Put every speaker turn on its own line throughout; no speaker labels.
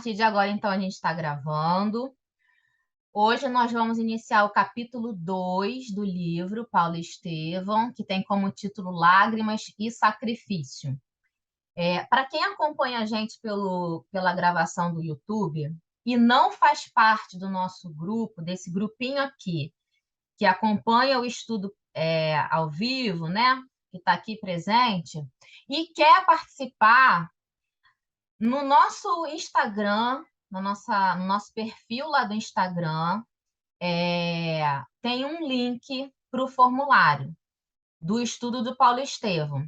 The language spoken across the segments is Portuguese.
partir de agora, então, a gente está gravando. Hoje nós vamos iniciar o capítulo 2 do livro Paulo Estevão, que tem como título Lágrimas e Sacrifício. Para quem acompanha a gente pela gravação do YouTube e não faz parte do nosso grupo, desse grupinho aqui, que acompanha o estudo ao vivo, né? Que está aqui presente, e quer participar no nosso Instagram, no nosso perfil lá do Instagram, tem um link para o formulário do estudo do Paulo Estevão.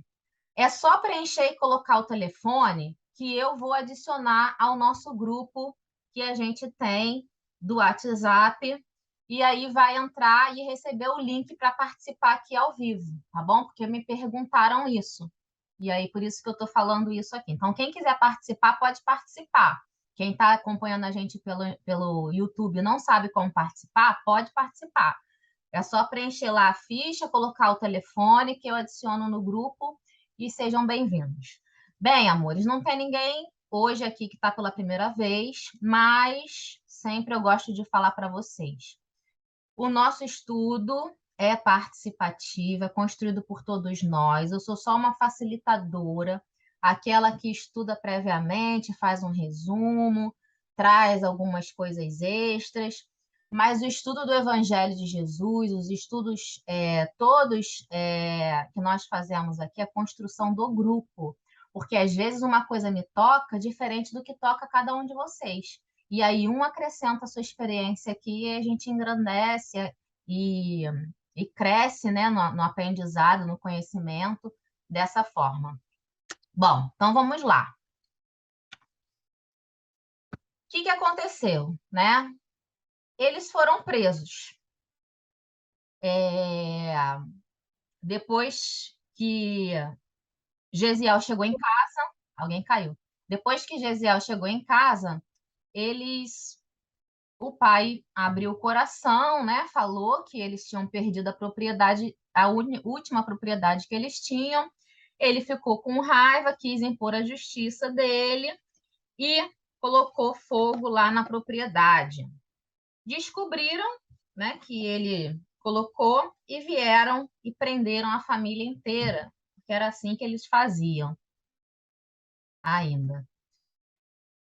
É só preencher e colocar o telefone que eu vou adicionar ao nosso grupo que a gente tem do WhatsApp, e aí vai entrar e receber o link para participar aqui ao vivo, tá bom? Porque me perguntaram isso. E aí, por isso que eu estou falando isso aqui. Então, quem quiser participar, pode participar. Quem está acompanhando a gente pelo YouTube e não sabe como participar, pode participar. É só preencher lá a ficha, colocar o telefone que eu adiciono no grupo e sejam bem-vindos. Bem, amores, não tem ninguém hoje aqui que está pela primeira vez, mas sempre eu gosto de falar para vocês. O nosso estudo é participativo, é construído por todos nós. Eu sou só uma facilitadora, aquela que estuda previamente, faz um resumo, traz algumas coisas extras, mas o estudo do Evangelho de Jesus, os estudos todos que nós fazemos aqui, é a construção do grupo, porque às vezes uma coisa me toca diferente do que toca cada um de vocês. E aí um acrescenta a sua experiência aqui e a gente engrandece e, e cresce, né, no aprendizado, no conhecimento dessa forma. Bom, então vamos lá. O que aconteceu, né? Eles foram presos. Depois que Gesiel chegou em casa, alguém caiu. Depois que Gesiel chegou em casa, o pai abriu o coração, né? Falou que eles tinham perdido a propriedade, última propriedade que eles tinham. Ele ficou com raiva, quis impor a justiça dele e colocou fogo lá na propriedade. Descobriram, né, que ele colocou e vieram e prenderam a família inteira, porque era assim que eles faziam ainda.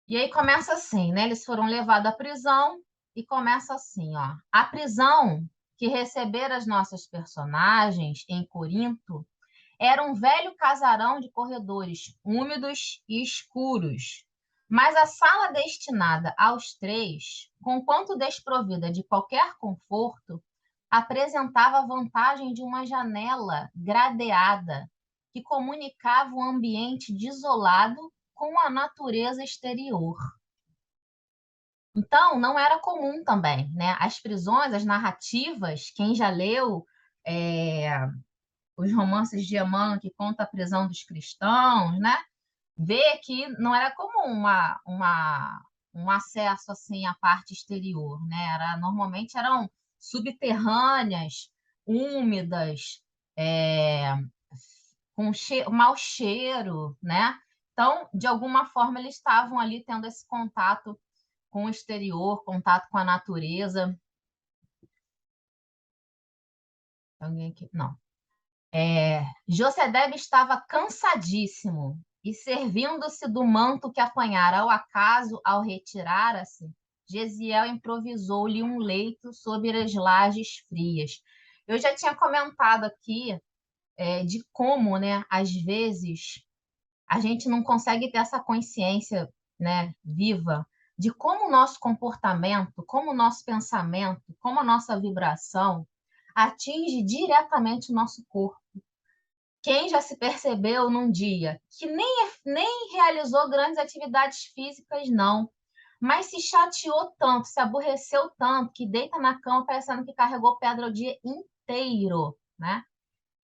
E aí começa assim, né? Eles foram levados à prisão e começa assim, ó. A prisão que receberam as nossas personagens em Corinto era um velho casarão de corredores úmidos e escuros. Mas a sala destinada aos três, conquanto desprovida de qualquer conforto, apresentava a vantagem de uma janela gradeada que comunicava um ambiente desolado com a natureza exterior. Então, não era comum também, né? As prisões, as narrativas, quem já leu os romances de Emmanuel que conta a prisão dos cristãos, né? Vê que não era comum um acesso assim à parte exterior, né? Normalmente eram subterrâneas, úmidas, com mau cheiro, né? Então, de alguma forma, eles estavam ali tendo esse contato com o exterior, contato com a natureza. Alguém aqui? Não. Josedebe estava cansadíssimo e, servindo-se do manto que apanhara ao acaso ao retirar-se, Gesiel improvisou-lhe um leito sobre as lajes frias. Eu já tinha comentado aqui de como, né, às vezes, a gente não consegue ter essa consciência, né, viva de como o nosso comportamento, como o nosso pensamento, como a nossa vibração atinge diretamente o nosso corpo. Quem já se percebeu num dia que nem realizou grandes atividades físicas, não, mas se chateou tanto, se aborreceu tanto, que deita na cama parecendo que carregou pedra o dia inteiro, né?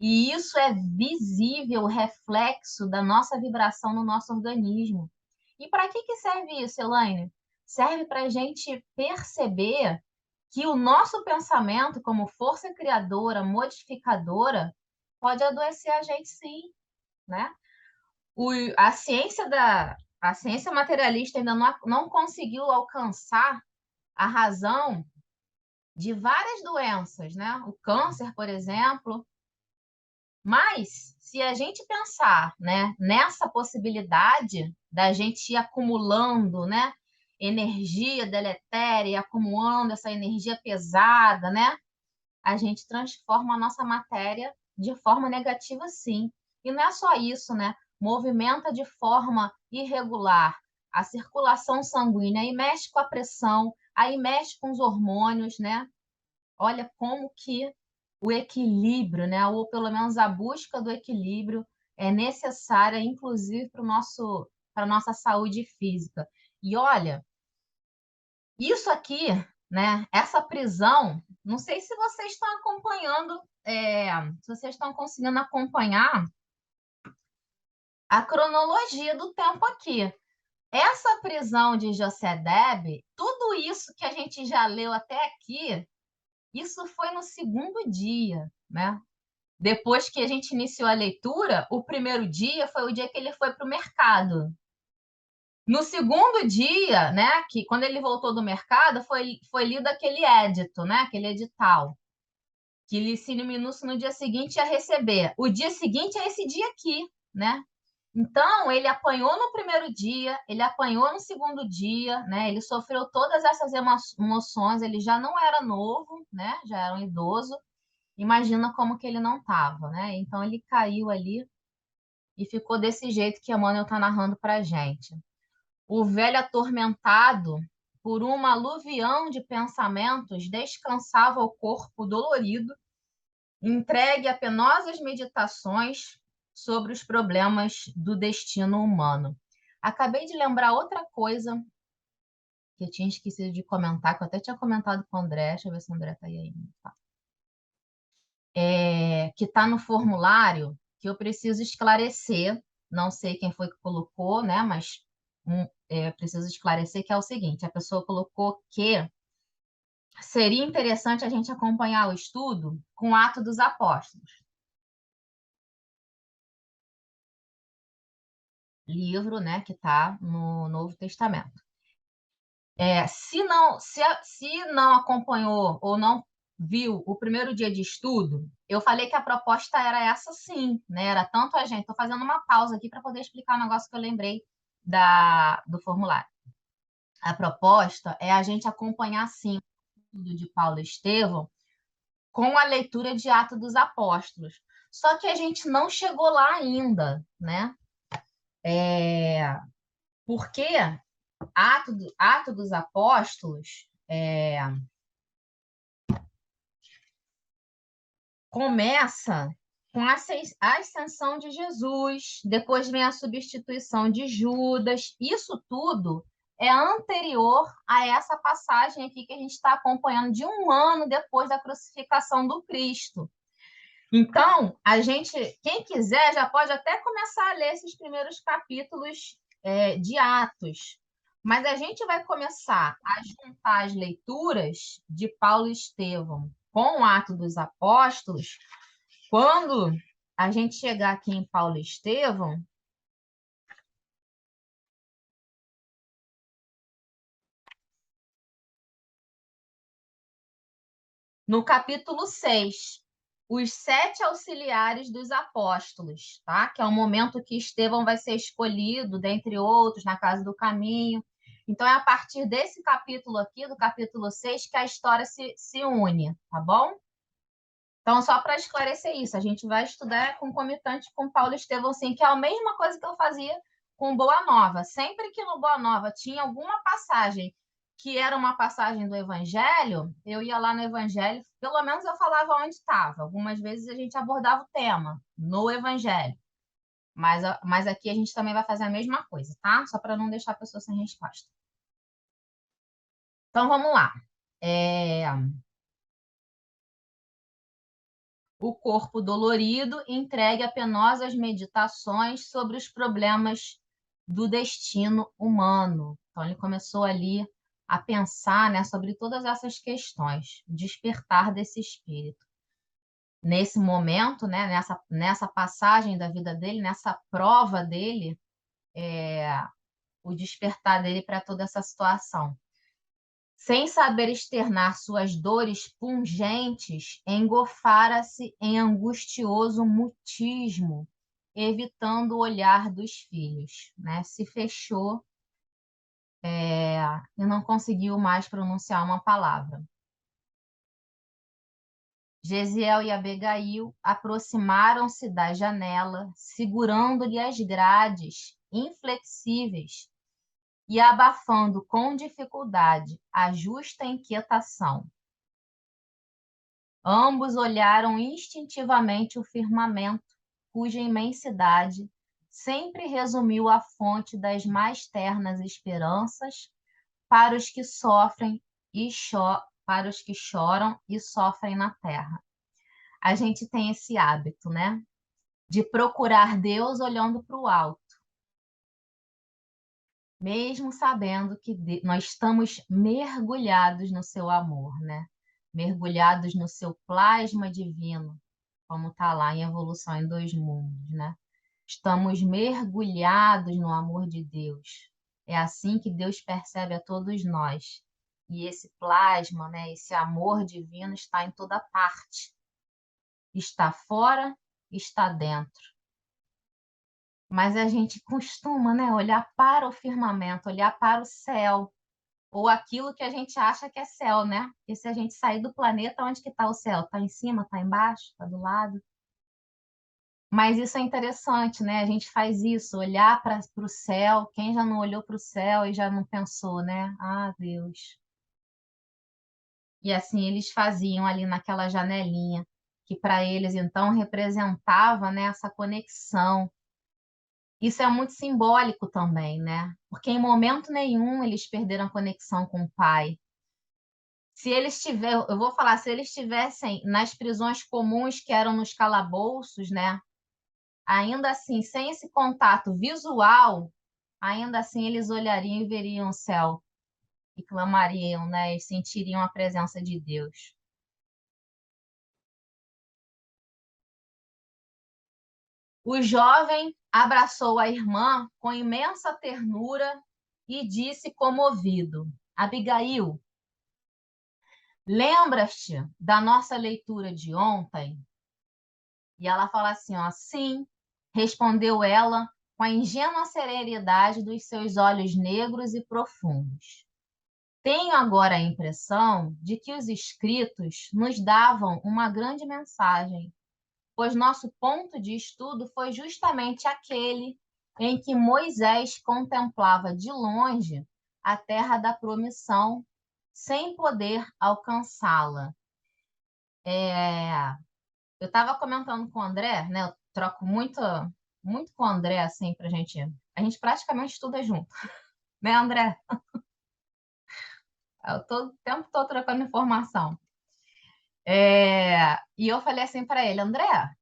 E isso é visível, reflexo da nossa vibração no nosso organismo. E para que serve isso, Elaine? Serve para a gente perceber que o nosso pensamento, como força criadora, modificadora, pode adoecer a gente sim, né? A ciência A ciência materialista ainda não conseguiu alcançar a razão de várias doenças, né? O câncer, por exemplo. Mas, se a gente pensar, né, nessa possibilidade da gente ir acumulando, né, energia deletéria, acumulando essa energia pesada, né, a gente transforma a nossa matéria de forma negativa, sim. E não é só isso, né? Movimenta de forma irregular a circulação sanguínea, aí mexe com a pressão, aí mexe com os hormônios, né? Olha como que o equilíbrio, né? Ou pelo menos a busca do equilíbrio é necessária, inclusive, para a nossa saúde física. E olha, isso aqui, né? Essa prisão, não sei se vocês estão acompanhando, se vocês estão conseguindo acompanhar a cronologia do tempo aqui. Essa prisão de Josedebe, tudo isso que a gente já leu até aqui, isso foi no segundo dia, né? Depois que a gente iniciou a leitura, o primeiro dia foi o dia que ele foi para o mercado. No segundo dia, né, que quando ele voltou do mercado, foi lido aquele édito, né, aquele edital, que Licínio Minúcio no dia seguinte ia receber. O dia seguinte é esse dia aqui, né? Então, ele apanhou no primeiro dia, ele apanhou no segundo dia, né? Ele sofreu todas essas emoções, ele já não era novo, né? Já era um idoso. Imagina como que ele não estava, né? Então, ele caiu ali e ficou desse jeito que Emmanuel está narrando para a gente. O velho atormentado por uma aluvião de pensamentos descansava o corpo dolorido, entregue a penosas meditações sobre os problemas do destino humano. Acabei de lembrar outra coisa que eu tinha esquecido de comentar, que eu até tinha comentado com o André, deixa eu ver se o André está aí ainda. Tá. Que está no formulário, que eu preciso esclarecer, não sei quem foi que colocou, né, mas preciso esclarecer que é o seguinte, a pessoa colocou que seria interessante a gente acompanhar o estudo com o Atos dos Apóstolos. Livro, né, que está no Novo Testamento. Se não acompanhou ou não viu o primeiro dia de estudo, eu falei que a proposta era essa sim, né? Era tanto a gente. Estou fazendo uma pausa aqui para poder explicar um negócio que eu lembrei do formulário. A proposta é a gente acompanhar sim o estudo de Paulo e Estevão com a leitura de Atos dos Apóstolos. Só que a gente não chegou lá ainda, né? Porque Ato dos Apóstolos começa com a ascensão de Jesus, depois vem a substituição de Judas. Isso tudo é anterior a essa passagem aqui que a gente está acompanhando de um ano depois da crucificação do Cristo. Então, quem quiser, já pode até começar a ler esses primeiros capítulos de Atos. Mas a gente vai começar a juntar as leituras de Paulo e Estevão com o Atos dos Apóstolos quando a gente chegar aqui em Paulo e Estevão. No capítulo 6, os 7 auxiliares dos apóstolos, tá? Que é o momento que Estevão vai ser escolhido, dentre outros, na casa do caminho. Então, é a partir desse capítulo aqui, do capítulo 6, que a história se une, tá bom? Então, só para esclarecer isso, a gente vai estudar concomitante com Paulo Estevão, sim, que é a mesma coisa que eu fazia com Boa Nova. Sempre que no Boa Nova tinha alguma passagem que era uma passagem do Evangelho, eu ia lá no Evangelho, pelo menos eu falava onde estava. Algumas vezes a gente abordava o tema no Evangelho. Mas aqui a gente também vai fazer a mesma coisa, tá? Só para não deixar a pessoa sem resposta. Então, vamos lá. O corpo dolorido entregue a penosas meditações sobre os problemas do destino humano. Então, ele começou ali a pensar, né, sobre todas essas questões, despertar desse espírito. Nesse momento, né, nessa passagem da vida dele, nessa prova dele, o despertar dele para toda essa situação. Sem saber externar suas dores pungentes, engolfara-se em angustioso mutismo, evitando o olhar dos filhos, né? Se fechou, e não conseguiu mais pronunciar uma palavra. Gesiel e Abigail aproximaram-se da janela, segurando-lhe as grades, inflexíveis, e abafando com dificuldade a justa inquietação. Ambos olharam instintivamente o firmamento, cuja imensidade sempre resumiu a fonte das mais ternas esperanças para os que sofrem para os que choram e sofrem na terra. A gente tem esse hábito, né? De procurar Deus olhando para o alto, mesmo sabendo que nós estamos mergulhados no seu amor, né? Mergulhados no seu plasma divino, como está lá em Evolução em Dois Mundos, né? Estamos mergulhados no amor de Deus. É assim que Deus percebe a todos nós. E esse plasma, né, esse amor divino está em toda parte. Está fora, está dentro. Mas a gente costuma, né, olhar para o firmamento, olhar para o céu, ou aquilo que a gente acha que é céu, né? Porque se a gente sair do planeta, onde que está o céu? Está em cima, está embaixo, está do lado? Mas isso é interessante, né? A gente faz isso, olhar para o céu. Quem já não olhou para o céu e já não pensou, né? Ah, Deus. E assim eles faziam ali naquela janelinha, que para eles então representava, né, essa conexão. Isso é muito simbólico também, né? Porque em momento nenhum eles perderam a conexão com o Pai. Se eles tiverem, eu vou falar, se eles estivessem nas prisões comuns que eram nos calabouços, né? Ainda assim, sem esse contato visual, ainda assim eles olhariam e veriam o céu e clamariam, né? E sentiriam a presença de Deus. O jovem abraçou a irmã com imensa ternura e disse comovido: Abigail, lembras-te da nossa leitura de ontem? E ela fala assim, ó, sim, respondeu ela com a ingênua serenidade dos seus olhos negros e profundos. Tenho agora a impressão de que os escritos nos davam uma grande mensagem, pois nosso ponto de estudo foi justamente aquele em que Moisés contemplava de longe a terra da promissão, sem poder alcançá-la. Eu estava comentando com o André, né? Eu troco muito, muito com o André, assim, pra gente. A gente praticamente estuda junto, né, André? Eu tô o tempo todo trocando informação. E eu falei assim para ele, André,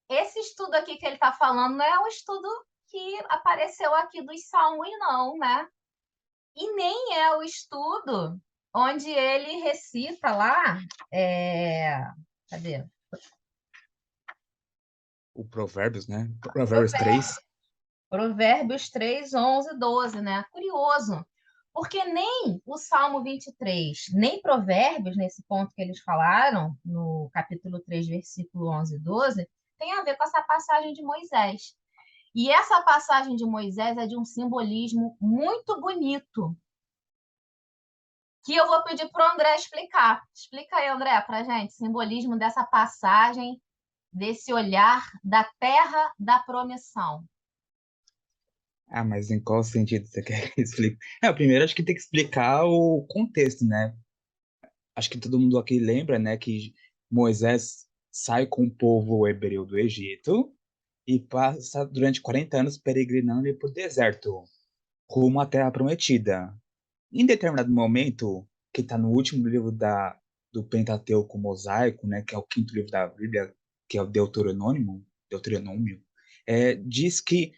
esse estudo aqui que ele está falando não é um estudo que apareceu aqui dos Salmos, não, né? E nem é o estudo onde ele recita lá. Cadê?
O Provérbios, né? Provérbios 3.
Provérbios 3, 11, 12, né? Curioso, porque nem o Salmo 23, nem Provérbios, nesse ponto que eles falaram, no capítulo 3, versículo 11 e 12, tem a ver com essa passagem de Moisés. E essa passagem de Moisés é de um simbolismo muito bonito, que eu vou pedir para o André explicar. Explica aí, André, para a gente, o simbolismo dessa passagem, desse olhar da terra da promissão.
Ah, mas em qual sentido você quer que explique? Primeiro acho que tem que explicar o contexto, né? Acho que todo mundo aqui lembra, né, que Moisés sai com o povo hebreu do Egito e passa durante 40 anos peregrinando por deserto, rumo à Terra Prometida. Em determinado momento, que está no último livro do Pentateuco Mosaico, né, que é o quinto livro da Bíblia, que é o Deuteronômio, diz que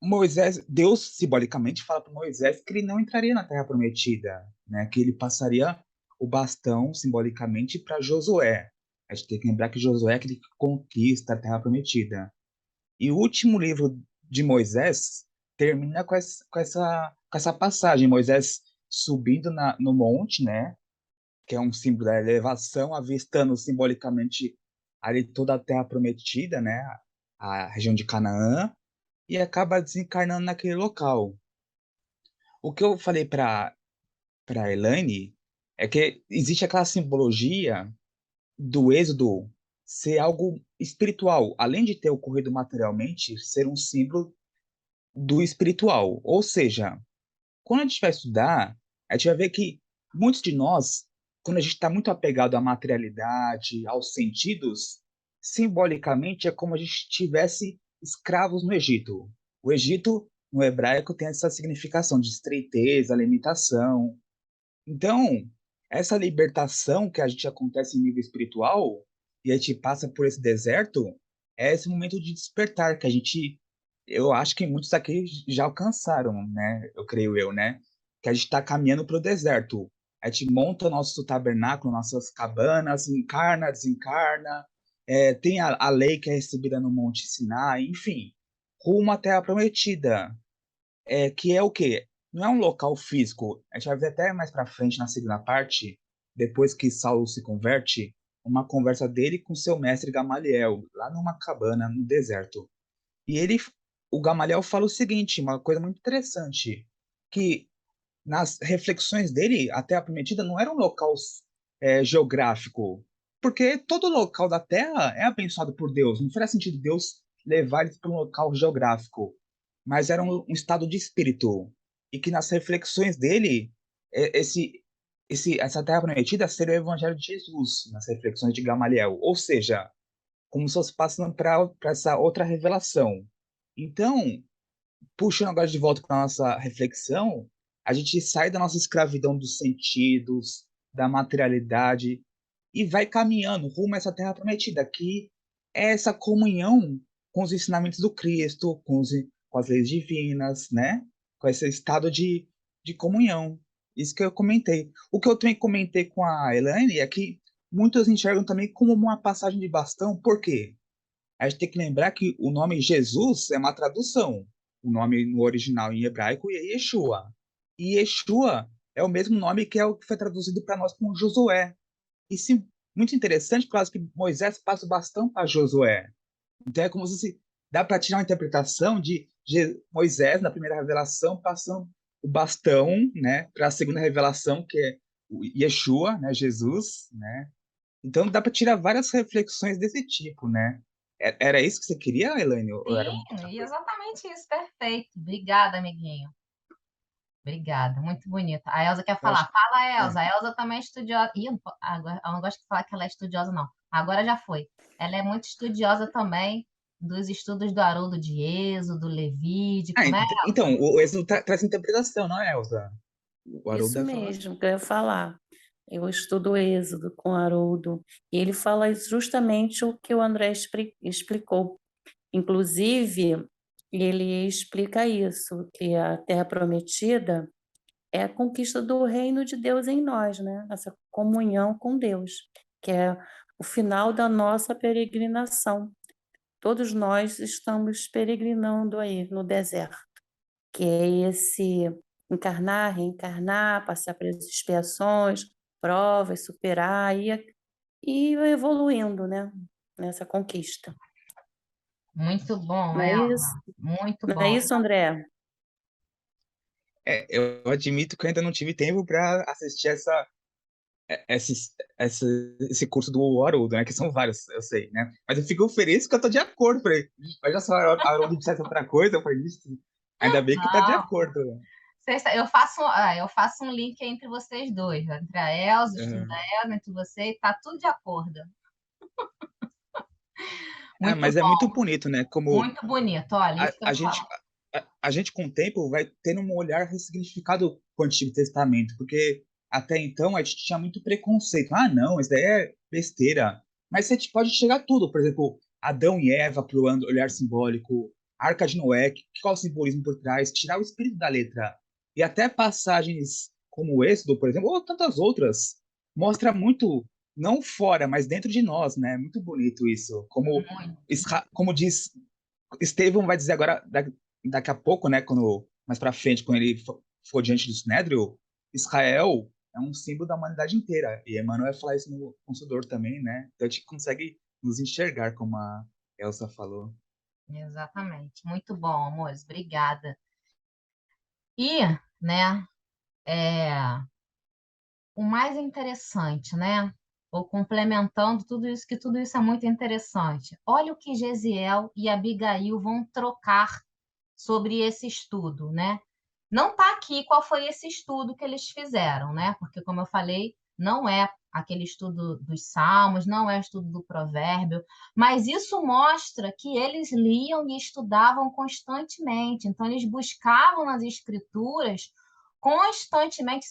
Moisés, Deus simbolicamente fala para Moisés que ele não entraria na Terra Prometida, né, que ele passaria o bastão simbolicamente para Josué. A gente tem que lembrar que Josué é aquele que conquista a Terra Prometida. E o último livro de Moisés termina com essa passagem, Moisés subindo no monte, né? Que é um símbolo da elevação, avistando simbolicamente ali toda a terra prometida, né? A região de Canaã, e acaba desencarnando naquele local. O que eu falei para Elaine é que existe aquela simbologia do êxodo ser algo espiritual, além de ter ocorrido materialmente, ser um símbolo do espiritual. Ou seja, quando a gente vai estudar, a gente vai ver que muitos de nós, quando a gente está muito apegado à materialidade, aos sentidos, simbolicamente é como a gente estivesse escravos no Egito. O Egito, no hebraico, tem essa significação de estreiteza, limitação. Então, essa libertação que a gente acontece em nível espiritual, e a gente passa por esse deserto, é esse momento de despertar que a gente, eu acho que muitos aqui já alcançaram, né? Eu creio eu, né? Que a gente está caminhando para o deserto. A gente monta nosso tabernáculo, nossas cabanas, encarna, desencarna, tem a lei que é recebida no Monte Sinai, enfim, rumo à Terra Prometida, que é o quê? Não é um local físico. A gente vai ver até mais para frente na segunda parte, depois que Saulo se converte, uma conversa dele com seu mestre Gamaliel, lá numa cabana no deserto. E o Gamaliel fala o seguinte, uma coisa muito interessante, que nas reflexões dele, a Terra Prometida não era um local geográfico, porque todo local da Terra é abençoado por Deus. Não faria sentido Deus levar eles para um local geográfico, mas era um estado de espírito. E que nas reflexões dele, essa Terra Prometida seria o Evangelho de Jesus, nas reflexões de Gamaliel. Ou seja, como se fosse passando para essa outra revelação. Então, puxando agora de volta para nossa reflexão, a gente sai da nossa escravidão dos sentidos, da materialidade e vai caminhando rumo a essa terra prometida, que é essa comunhão com os ensinamentos do Cristo, com as leis divinas, né? Com esse estado de comunhão. Isso que eu comentei. O que eu também comentei com a Elaine é que muitos enxergam também como uma passagem de bastão, por quê? A gente tem que lembrar que o nome Jesus é uma tradução. O nome no original em hebraico é Yeshua. E Yeshua é o mesmo nome que é o que foi traduzido para nós como Josué. E sim, muito interessante, por causa que Moisés passa o bastão para Josué. Então é como se dá para tirar uma interpretação de Moisés na primeira revelação passando o bastão, né, para a segunda revelação que é o Yeshua, né, Jesus, né? Então dá para tirar várias reflexões desse tipo, né? Era isso que você queria, Elaine? Ou era uma outra
Sim,
coisa?
exatamente isso, perfeito. Obrigada, amiguinho. Obrigada, muito bonita. A Elsa quer
Eu acho
falar. Fala,
é.
Elsa. A Elsa também é estudiosa. Ih, agora, eu não gosto de falar que ela é estudiosa, não. Agora já foi. Ela é muito estudiosa também dos estudos do Haroldo de Êxodo, do Levítico, né,
Então,
Elsa?
o Êxodo traz interpretação, não é, Elza? O Haroldo
Isso
deve falar.
mesmo que eu ia falar. Eu estudo o Êxodo com Haroldo, e ele fala justamente o que o André explicou. Inclusive, ele explica isso, que a Terra Prometida é a conquista do reino de Deus em nós, né? Essa comunhão com Deus, que é o final da nossa peregrinação. Todos nós estamos peregrinando aí no deserto, que é esse encarnar, reencarnar, passar pelas expiações, provas, superar e evoluindo, né? Nessa conquista.
Muito bom,
Não é
Elsa.
isso?
Muito
Não é
bom.
isso, André?
Eu admito que eu ainda não tive tempo para assistir esse, esse curso do Haroldo, né? Que são vários, eu sei, né? Mas eu fico feliz que eu tô de acordo. Falei, mas já só Haroldo dissesse outra coisa, eu falei, "Ixi, ainda bem que tá de
Não,
acordo."
eu faço um link entre vocês dois, entre a Elsa, o estudo da Elsa, entre você, e tá tudo de acordo. Muito
Mas é muito
bom,
bonito, né? Como
muito bonito. Olha,
a,
isso que eu
a
vou
gente,
falar.
a gente com o tempo vai tendo um olhar ressignificado com o Antigo Testamento, porque até então a gente tinha muito preconceito. Ah, não, isso daí é besteira. Mas você pode chegar a tudo, por exemplo, Adão e Eva para o olhar simbólico, Arca de Noé, qual é o simbolismo por trás, tirar o espírito da letra. E até passagens como o Êxodo, por exemplo, ou tantas outras, mostra muito, não fora, mas dentro de nós, né? Muito bonito isso. Como,
Muito.
como diz Estevão vai dizer agora, daqui a pouco, né, quando mais para frente, quando ele for diante do Sinédrio, Israel é um símbolo da humanidade inteira. E Emmanuel vai falar isso no Consolador também, né? Então a gente consegue nos enxergar, como a Elsa falou.
Exatamente. Muito bom, amores. Obrigada. E, né, o mais interessante, né? Ou complementando tudo isso, que tudo isso é muito interessante. Olha o que Gesiel e Abigail vão trocar sobre esse estudo, né? Não está aqui qual foi esse estudo que eles fizeram, né? Porque, como eu falei, não é aquele estudo dos Salmos, não é estudo do Provérbio, mas isso mostra que eles liam e estudavam constantemente. Então, eles buscavam nas Escrituras constantemente.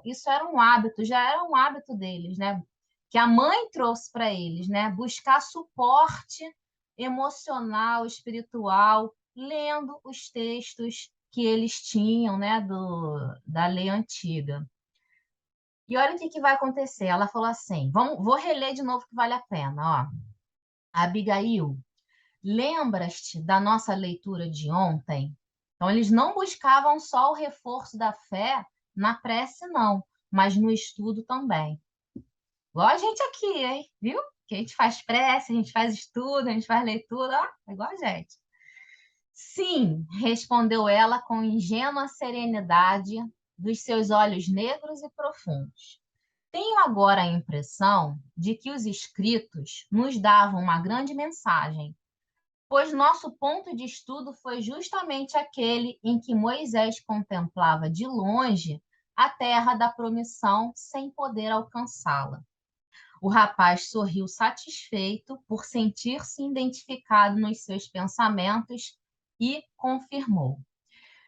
Isso era um hábito, já era um hábito deles, né? Que a mãe trouxe para eles, né? Buscar suporte emocional, espiritual, lendo os textos que eles tinham, né, da lei antiga. E olha o que vai acontecer. Ela falou assim: vou reler de novo que vale a pena. Ó. Abigail, lembras-te da nossa leitura de ontem? Então, eles não buscavam só o reforço da fé na prece, não, mas no estudo também. Igual a gente aqui, hein? Viu? Que a gente faz prece, a gente faz estudo, a gente faz leitura, ó, é igual a gente. Sim, respondeu ela com ingênua serenidade dos seus olhos negros e profundos. Tenho agora a impressão de que os escritos nos davam uma grande mensagem, pois nosso ponto de estudo foi justamente aquele em que Moisés contemplava de longe a terra da promissão sem poder alcançá-la. O rapaz sorriu satisfeito por sentir-se identificado nos seus pensamentos e confirmou: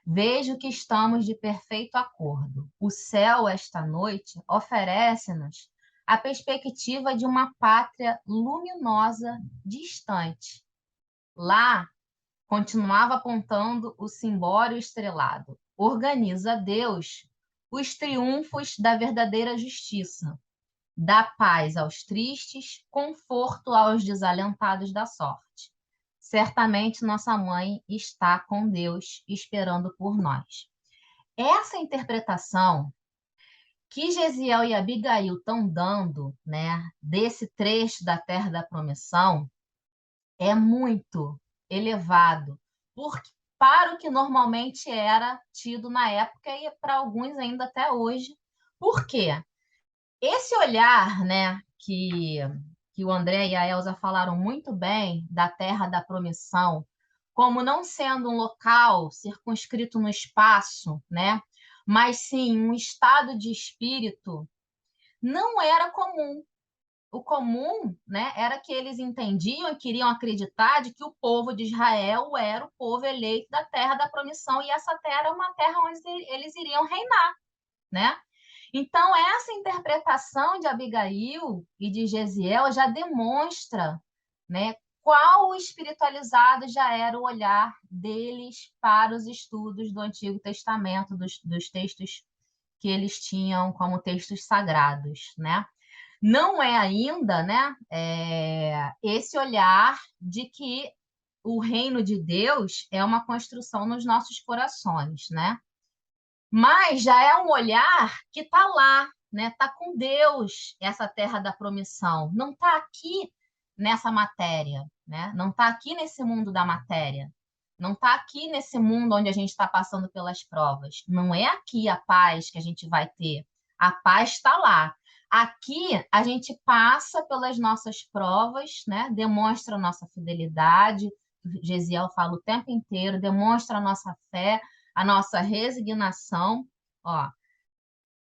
Vejo que estamos de perfeito acordo. O céu, esta noite, oferece-nos a perspectiva de uma pátria luminosa distante. Lá, continuava apontando o cimbório estrelado, organiza Deus os triunfos da verdadeira justiça. Dá paz aos tristes, conforto aos desalentados da sorte. Certamente nossa mãe está com Deus esperando por nós. Essa interpretação que Gesiel e Abigail estão dando, né, desse trecho da Terra da Promissão é muito elevado, porque para o que normalmente era tido na época e para alguns ainda até hoje. Por quê? Esse olhar, né, que o André e a Elsa falaram muito bem da Terra da Promissão, como não sendo um local circunscrito no espaço, né, mas sim um estado de espírito, não era comum. O comum, né, era que eles entendiam e queriam acreditar de que o povo de Israel era o povo eleito da Terra da Promissão e essa terra era uma terra onde eles iriam reinar, né? Então, essa interpretação de Abigail e de Gesiel já demonstra, né, qual espiritualizado já era o olhar deles para os estudos do Antigo Testamento, dos textos que eles tinham como textos sagrados, né? Não é ainda, né, esse olhar de que o reino de Deus é uma construção nos nossos corações, né? Mas já é um olhar que está lá, né? Está com Deus, essa terra da promissão. Não está aqui nessa matéria, né? Não está aqui nesse mundo da matéria. Não está aqui nesse mundo onde a gente está passando pelas provas. Não é aqui a paz que a gente vai ter. A paz está lá. Aqui a gente passa pelas nossas provas, né? Demonstra a nossa fidelidade. Gesiel fala o tempo inteiro, demonstra a nossa fé, a nossa resignação. Ó,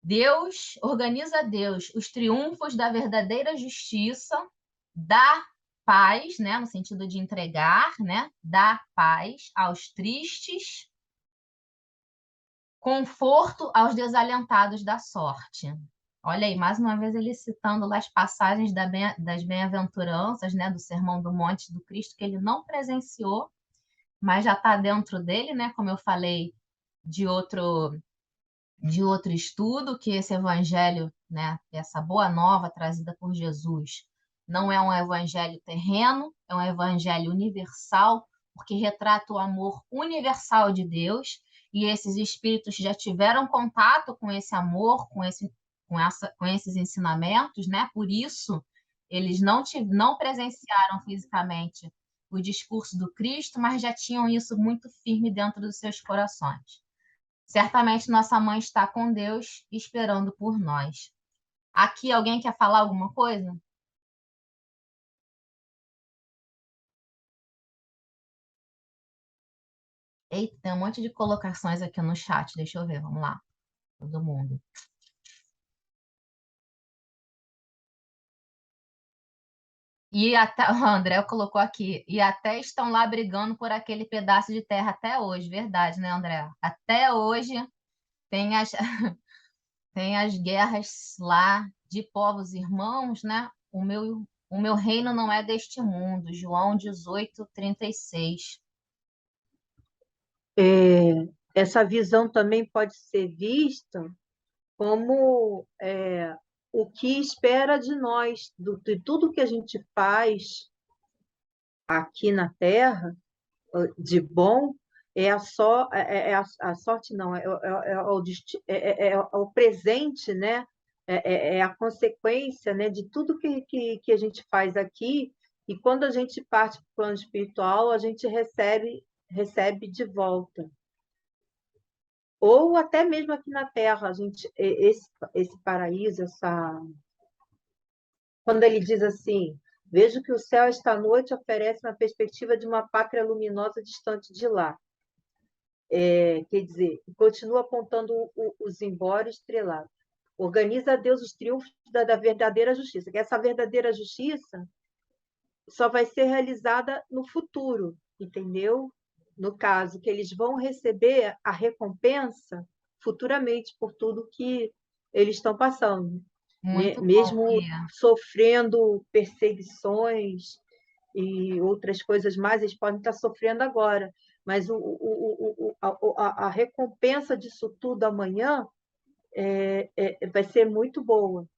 Deus, organiza Deus os triunfos da verdadeira justiça, dá paz, né, no sentido de entregar, né, dá paz aos tristes, conforto aos desalentados da sorte. Olha aí, mais uma vez ele citando lá as passagens das bem-aventuranças, né, do Sermão do Monte do Cristo, que ele não presenciou, mas já está dentro dele, né, como eu falei, de outro estudo, que esse evangelho, né, essa boa nova trazida por Jesus, não é um evangelho terreno, é um evangelho universal, porque retrata o amor universal de Deus, e esses espíritos já tiveram contato com esse amor, com esses ensinamentos, né? Por isso, eles não presenciaram fisicamente o discurso do Cristo, mas já tinham isso muito firme dentro dos seus corações. Certamente nossa mãe está com Deus esperando por nós. Aqui alguém quer falar alguma coisa? Eita, tem um monte de colocações aqui no chat. Deixa eu ver, vamos lá. Todo mundo. E até, o André colocou aqui, e até estão lá brigando por aquele pedaço de terra até hoje, verdade, né, André? Até hoje tem as, tem as guerras lá de povos irmãos, né? O meu reino não é deste mundo, João 18:36.
Essa visão também pode ser vista como o que espera de nós, de tudo que a gente faz aqui na Terra, de bom, a sorte não, é o presente, né? É a consequência, né, de tudo que a gente faz aqui, e quando a gente parte para o plano espiritual, a gente recebe de volta. Ou até mesmo aqui na Terra, esse paraíso, quando ele diz assim, vejo que o céu esta noite oferece uma perspectiva de uma pátria luminosa distante de lá. Quer dizer, continua apontando os embora estrelados. Organiza a Deus os triunfos da verdadeira justiça, que essa verdadeira justiça só vai ser realizada no futuro, entendeu? No caso, que eles vão receber a recompensa futuramente por tudo que eles estão passando.
Muito bom,
Mesmo
Bia.
sofrendo perseguições e outras coisas mais, eles podem estar sofrendo agora, mas a recompensa disso tudo amanhã vai ser muito boa.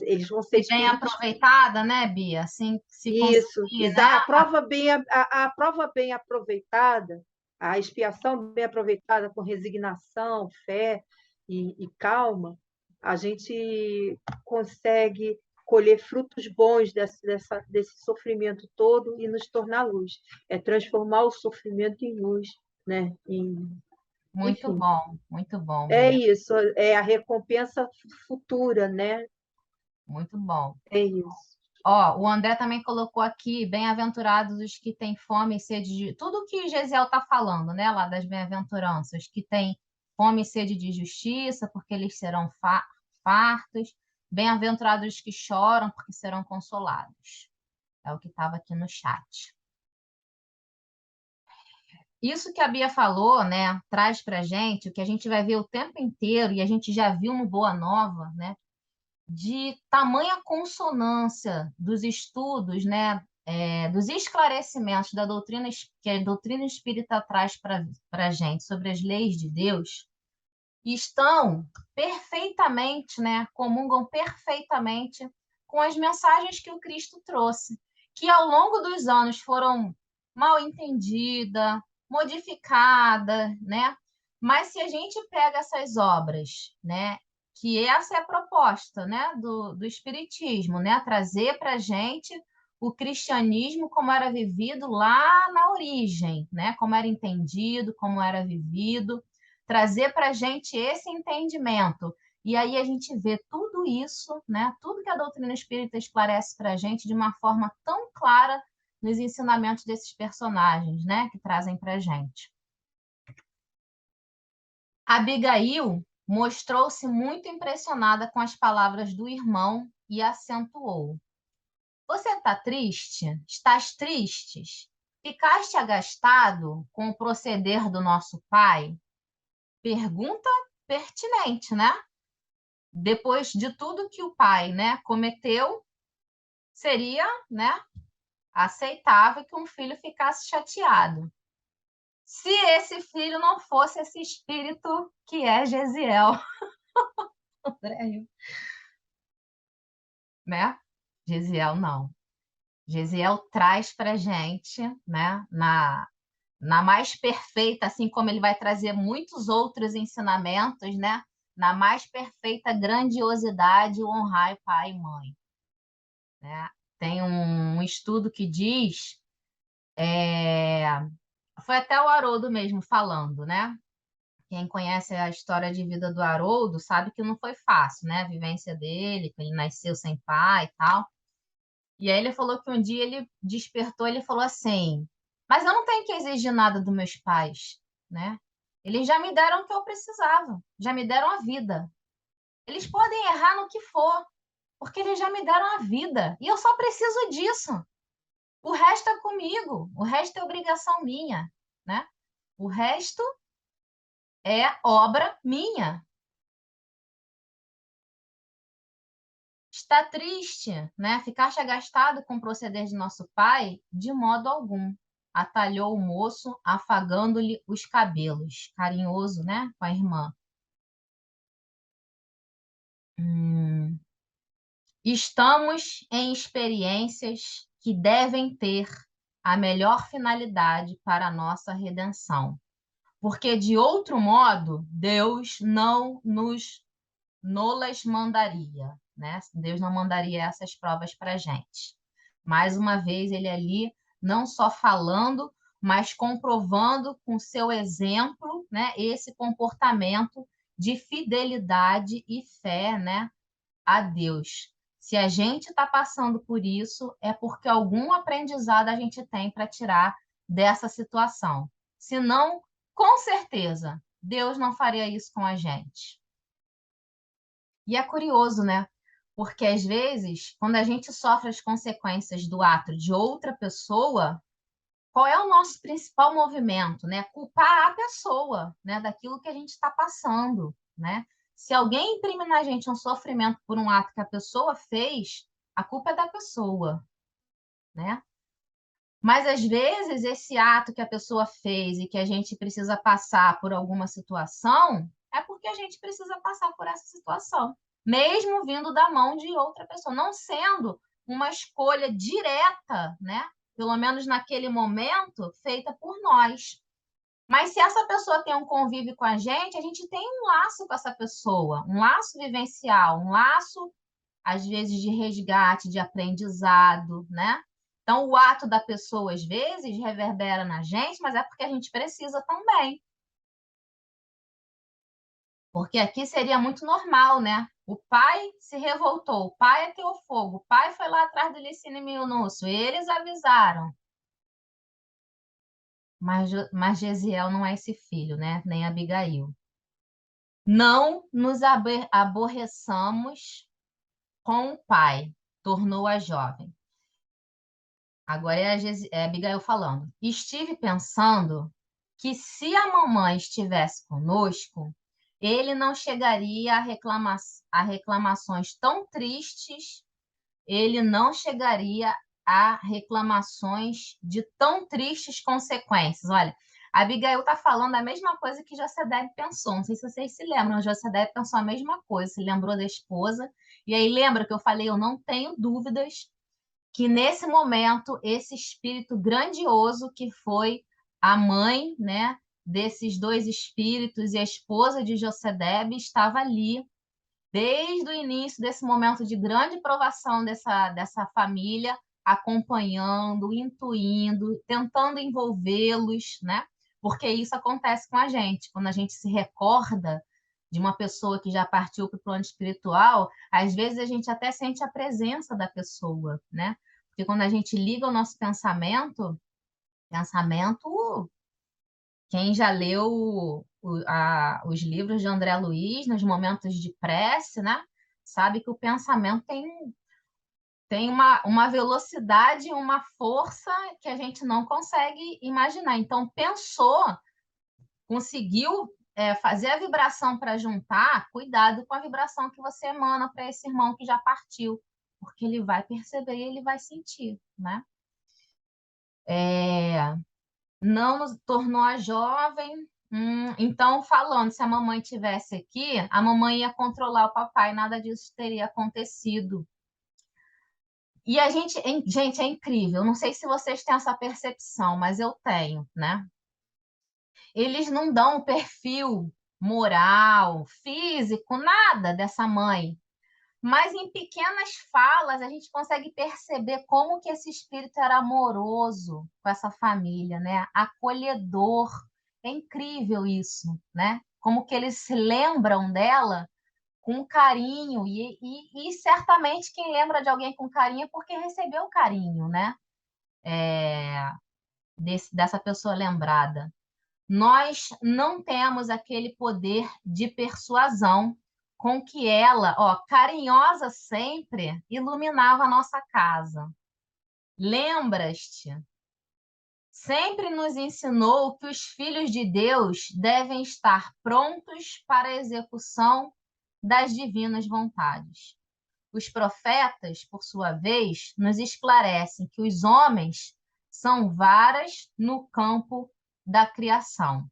Eles vão ser
E bem
espíritos.
aproveitada, né, Bia? Assim, se
Isso,
conseguir, né?
a prova bem aproveitada, a expiação bem aproveitada com resignação, fé e calma, a gente consegue colher frutos bons desse sofrimento todo e nos tornar luz. É transformar o sofrimento em luz, né?
Muito
Enfim,
bom,
é
Bia.
isso, é a recompensa futura, né?
Muito bom.
É isso.
Ó, o André também colocou aqui, bem-aventurados os que têm fome e sede de... Tudo que Gesiel está falando, né, lá das bem-aventuranças, que têm fome e sede de justiça, porque eles serão fartos. Bem-aventurados os que choram, porque serão consolados. É o que estava aqui no chat. Isso que a Bia falou, né, traz para gente o que a gente vai ver o tempo inteiro, e a gente já viu no Boa Nova, né, de tamanha consonância dos estudos, né, dos esclarecimentos da doutrina que a doutrina espírita traz para a gente sobre as leis de Deus, estão perfeitamente, né, comungam perfeitamente com as mensagens que o Cristo trouxe, que ao longo dos anos foram mal entendidas, modificadas, né? Mas se a gente pega essas obras, né, que essa é a proposta, né, do Espiritismo, né, trazer para a gente o cristianismo como era vivido lá na origem, né, como era entendido, como era vivido, trazer para a gente esse entendimento. E aí a gente vê tudo isso, né, tudo que a doutrina espírita esclarece para a gente de uma forma tão clara nos ensinamentos desses personagens, né, que trazem para a gente. Abigail mostrou-se muito impressionada com as palavras do irmão e acentuou: Você está triste? Estás tristes? Ficaste agastado com o proceder do nosso pai? Pergunta pertinente, né? Depois de tudo que o pai, né, cometeu, seria, né, aceitável que um filho ficasse chateado. Se esse filho não fosse esse espírito que é Gesiel. Né? Gesiel não. Gesiel traz para a gente, né, na mais perfeita, assim como ele vai trazer muitos outros ensinamentos, né, na mais perfeita grandiosidade, honrar pai e mãe. Né? Tem um estudo que diz, foi até o Haroldo mesmo falando, né? Quem conhece a história de vida do Haroldo sabe que não foi fácil, né? A vivência dele, que ele nasceu sem pai e tal. E aí ele falou que um dia ele despertou, ele falou assim: mas eu não tenho que exigir nada dos meus pais, né? Eles já me deram o que eu precisava, já me deram a vida. Eles podem errar no que for, porque eles já me deram a vida e eu só preciso disso. O resto é comigo, o resto é obrigação minha, né? O resto é obra minha. Está triste, né? Ficaste agastado com o proceder de nosso pai? De modo algum. Atalhou o moço, afagando-lhe os cabelos. Carinhoso, né? Com a irmã. Estamos em experiências que devem ter a melhor finalidade para a nossa redenção. Porque, de outro modo, Deus não nos mandaria, né? Deus não mandaria essas provas para a gente. Mais uma vez, ele ali, não só falando, mas comprovando com seu exemplo, né, esse comportamento de fidelidade e fé, né, a Deus. Se a gente está passando por isso, é porque algum aprendizado a gente tem para tirar dessa situação. Se não, com certeza, Deus não faria isso com a gente. E é curioso, né? Porque às vezes, quando a gente sofre as consequências do ato de outra pessoa, qual é o nosso principal movimento, né? Culpar a pessoa, né, daquilo que a gente está passando, né? Se alguém imprime na gente um sofrimento por um ato que a pessoa fez, a culpa é da pessoa, né? Mas às vezes esse ato que a pessoa fez e que a gente precisa passar por alguma situação, é porque a gente precisa passar por essa situação, mesmo vindo da mão de outra pessoa, não sendo uma escolha direta, né? Pelo menos naquele momento, feita por nós. Mas se essa pessoa tem um convívio com a gente tem um laço com essa pessoa, um laço vivencial, um laço, às vezes, de resgate, de aprendizado, né? Então, o ato da pessoa, às vezes, reverbera na gente, mas é porque a gente precisa também. Porque aqui seria muito normal, né? O pai se revoltou, o pai ateou fogo, o pai foi lá atrás do Licínio e Mionúcio, eles avisaram. Mas Gesiel não é esse filho, né? Nem Abigail. Não nos aborreçamos com o pai, tornou a jovem. Agora é a Abigail falando. Estive pensando que se a mamãe estivesse conosco, ele não chegaria a reclamações tão tristes, ele não chegaria a reclamações de tão tristes consequências. Olha, a Abigail está falando a mesma coisa que José pensou. Não sei se vocês se lembram, José pensou a mesma coisa, se lembrou da esposa. E aí lembra que eu falei, eu não tenho dúvidas que nesse momento esse espírito grandioso que foi a mãe, né, desses dois espíritos e a esposa de Josedebe estava ali desde o início desse momento de grande provação dessa família, acompanhando, intuindo, tentando envolvê-los, né? Porque isso acontece com a gente, quando a gente se recorda de uma pessoa que já partiu para o plano espiritual, às vezes a gente até sente a presença da pessoa, né? Porque quando a gente liga o nosso pensamento, quem já leu os livros de André Luiz, nos momentos de prece, né? Sabe que o pensamento tem uma velocidade, uma força que a gente não consegue imaginar. Então, pensou, conseguiu fazer a vibração para juntar, cuidado com a vibração que você emana para esse irmão que já partiu, porque ele vai perceber e ele vai sentir, né? Não nos tornou a jovem. Então, falando, se a mamãe tivesse aqui, a mamãe ia controlar o papai, nada disso teria acontecido. E a gente, gente, é incrível. Não sei se vocês têm essa percepção, mas eu tenho, né? Eles não dão o perfil moral, físico, nada dessa mãe. Mas em pequenas falas a gente consegue perceber como que esse espírito era amoroso com essa família, né? Acolhedor. É incrível isso, né? Como que eles se lembram dela com carinho e certamente quem lembra de alguém com carinho é porque recebeu carinho, né? Dessa pessoa lembrada. Nós não temos aquele poder de persuasão com que ela, ó, carinhosa sempre, iluminava a nossa casa. Lembras-te? Sempre nos ensinou que os filhos de Deus devem estar prontos para a execução das divinas vontades. Os profetas, por sua vez, nos esclarecem que os homens são varas no campo da criação.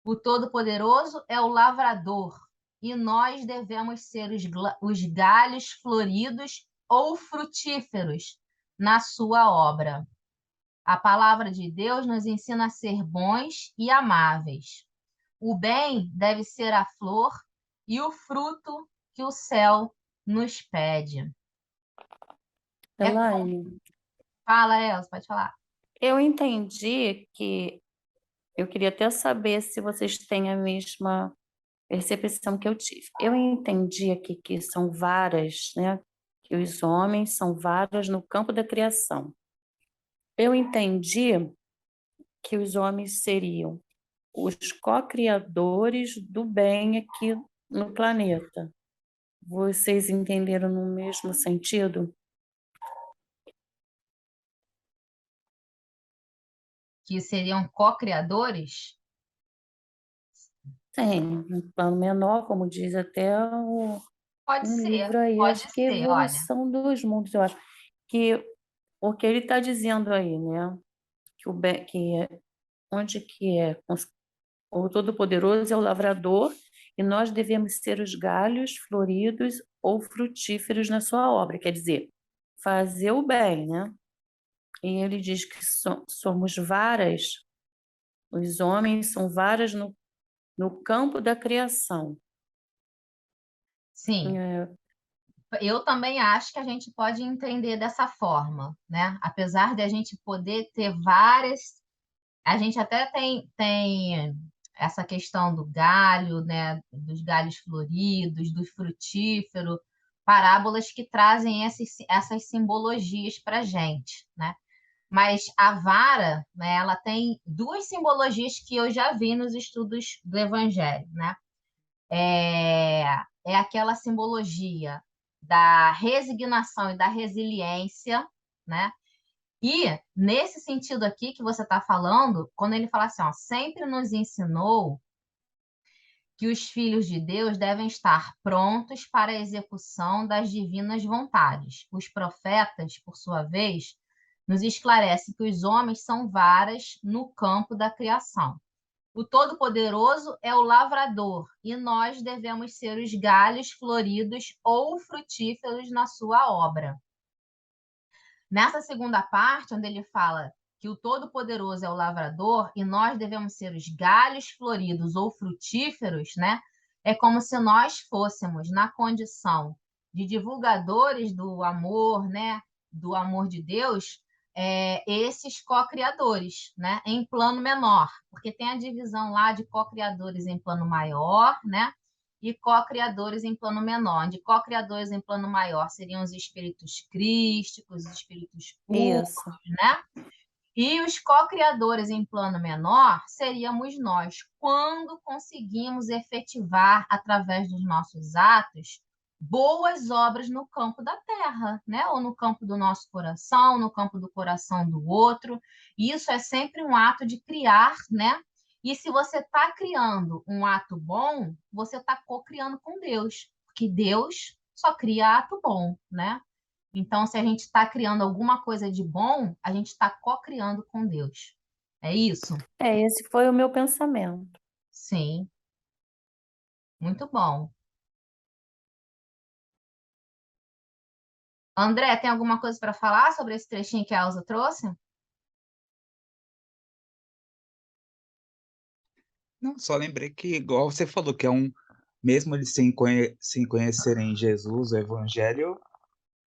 O Todo-Poderoso é o lavrador, e nós devemos ser os galhos floridos ou frutíferos na sua obra. A palavra de Deus nos ensina a ser bons e amáveis. O bem deve ser a flor e o fruto que o céu nos pede.
Elaine,
Fala, Elza, pode falar.
eu entendi que eu queria até saber se vocês têm a mesma percepção que eu tive. Eu entendi aqui que são varas, né? Que os homens são varas no campo da criação. Eu entendi que os homens seriam os co-criadores do bem aqui no planeta. Vocês entenderam no mesmo sentido?
Que seriam co-criadores?
Sim, um plano menor, como diz até
Pode
um
ser,
livro aí,
pode
acho que é
ser, olha.
Evolução dos Mundos, eu acho. Que, porque ele está dizendo aí, né? Que o bem, onde que é o Todo-Poderoso é o lavrador e nós devemos ser os galhos floridos ou frutíferos na sua obra, quer dizer, fazer o bem, né? E ele diz que somos varas, os homens são varas no campo da criação.
Sim,
É,
eu também acho que a gente pode entender dessa forma, né? Apesar de a gente poder ter várias, a gente até tem essa questão do galho, né? Dos galhos floridos, do frutífero, parábolas que trazem essas simbologias para a gente, né? Mas a vara, né, ela tem duas simbologias que eu já vi nos estudos do Evangelho, né? É aquela simbologia da resignação e da resiliência, né? E nesse sentido aqui que você está falando, quando ele fala assim, ó, sempre nos ensinou que os filhos de Deus devem estar prontos para a execução das divinas vontades. Os profetas, por sua vez, nos esclarecem que os homens são varas no campo da criação. O Todo-Poderoso é o lavrador e nós devemos ser os galhos floridos ou frutíferos na sua obra. Nessa segunda parte, onde ele fala que o Todo-Poderoso é o lavrador e nós devemos ser os galhos floridos ou frutíferos, né? É como se nós fôssemos na condição de divulgadores do amor, né? Do amor de Deus, esses co-criadores, né? Em plano menor, porque tem a divisão lá de co-criadores em plano maior, né? E co-criadores em plano menor. De co-criadores em plano maior seriam os espíritos crísticos, os espíritos puros,
isso.
né? E os co-criadores em plano menor seríamos nós, quando conseguimos efetivar, através dos nossos atos, boas obras no campo da terra, né? Ou no campo do nosso coração, no campo do coração do outro. E isso é sempre um ato de criar, né? E se você está criando um ato bom, você está co-criando com Deus, porque Deus só cria ato bom, né? Então, se a gente está criando alguma coisa de bom, a gente está co-criando com Deus. É isso?
Esse foi o meu pensamento.
Sim. Muito bom. André, tem alguma coisa para falar sobre esse trechinho que a Elza trouxe?
Não, só lembrei que, igual você falou, que é um, mesmo eles sem conhecerem Jesus, o Evangelho,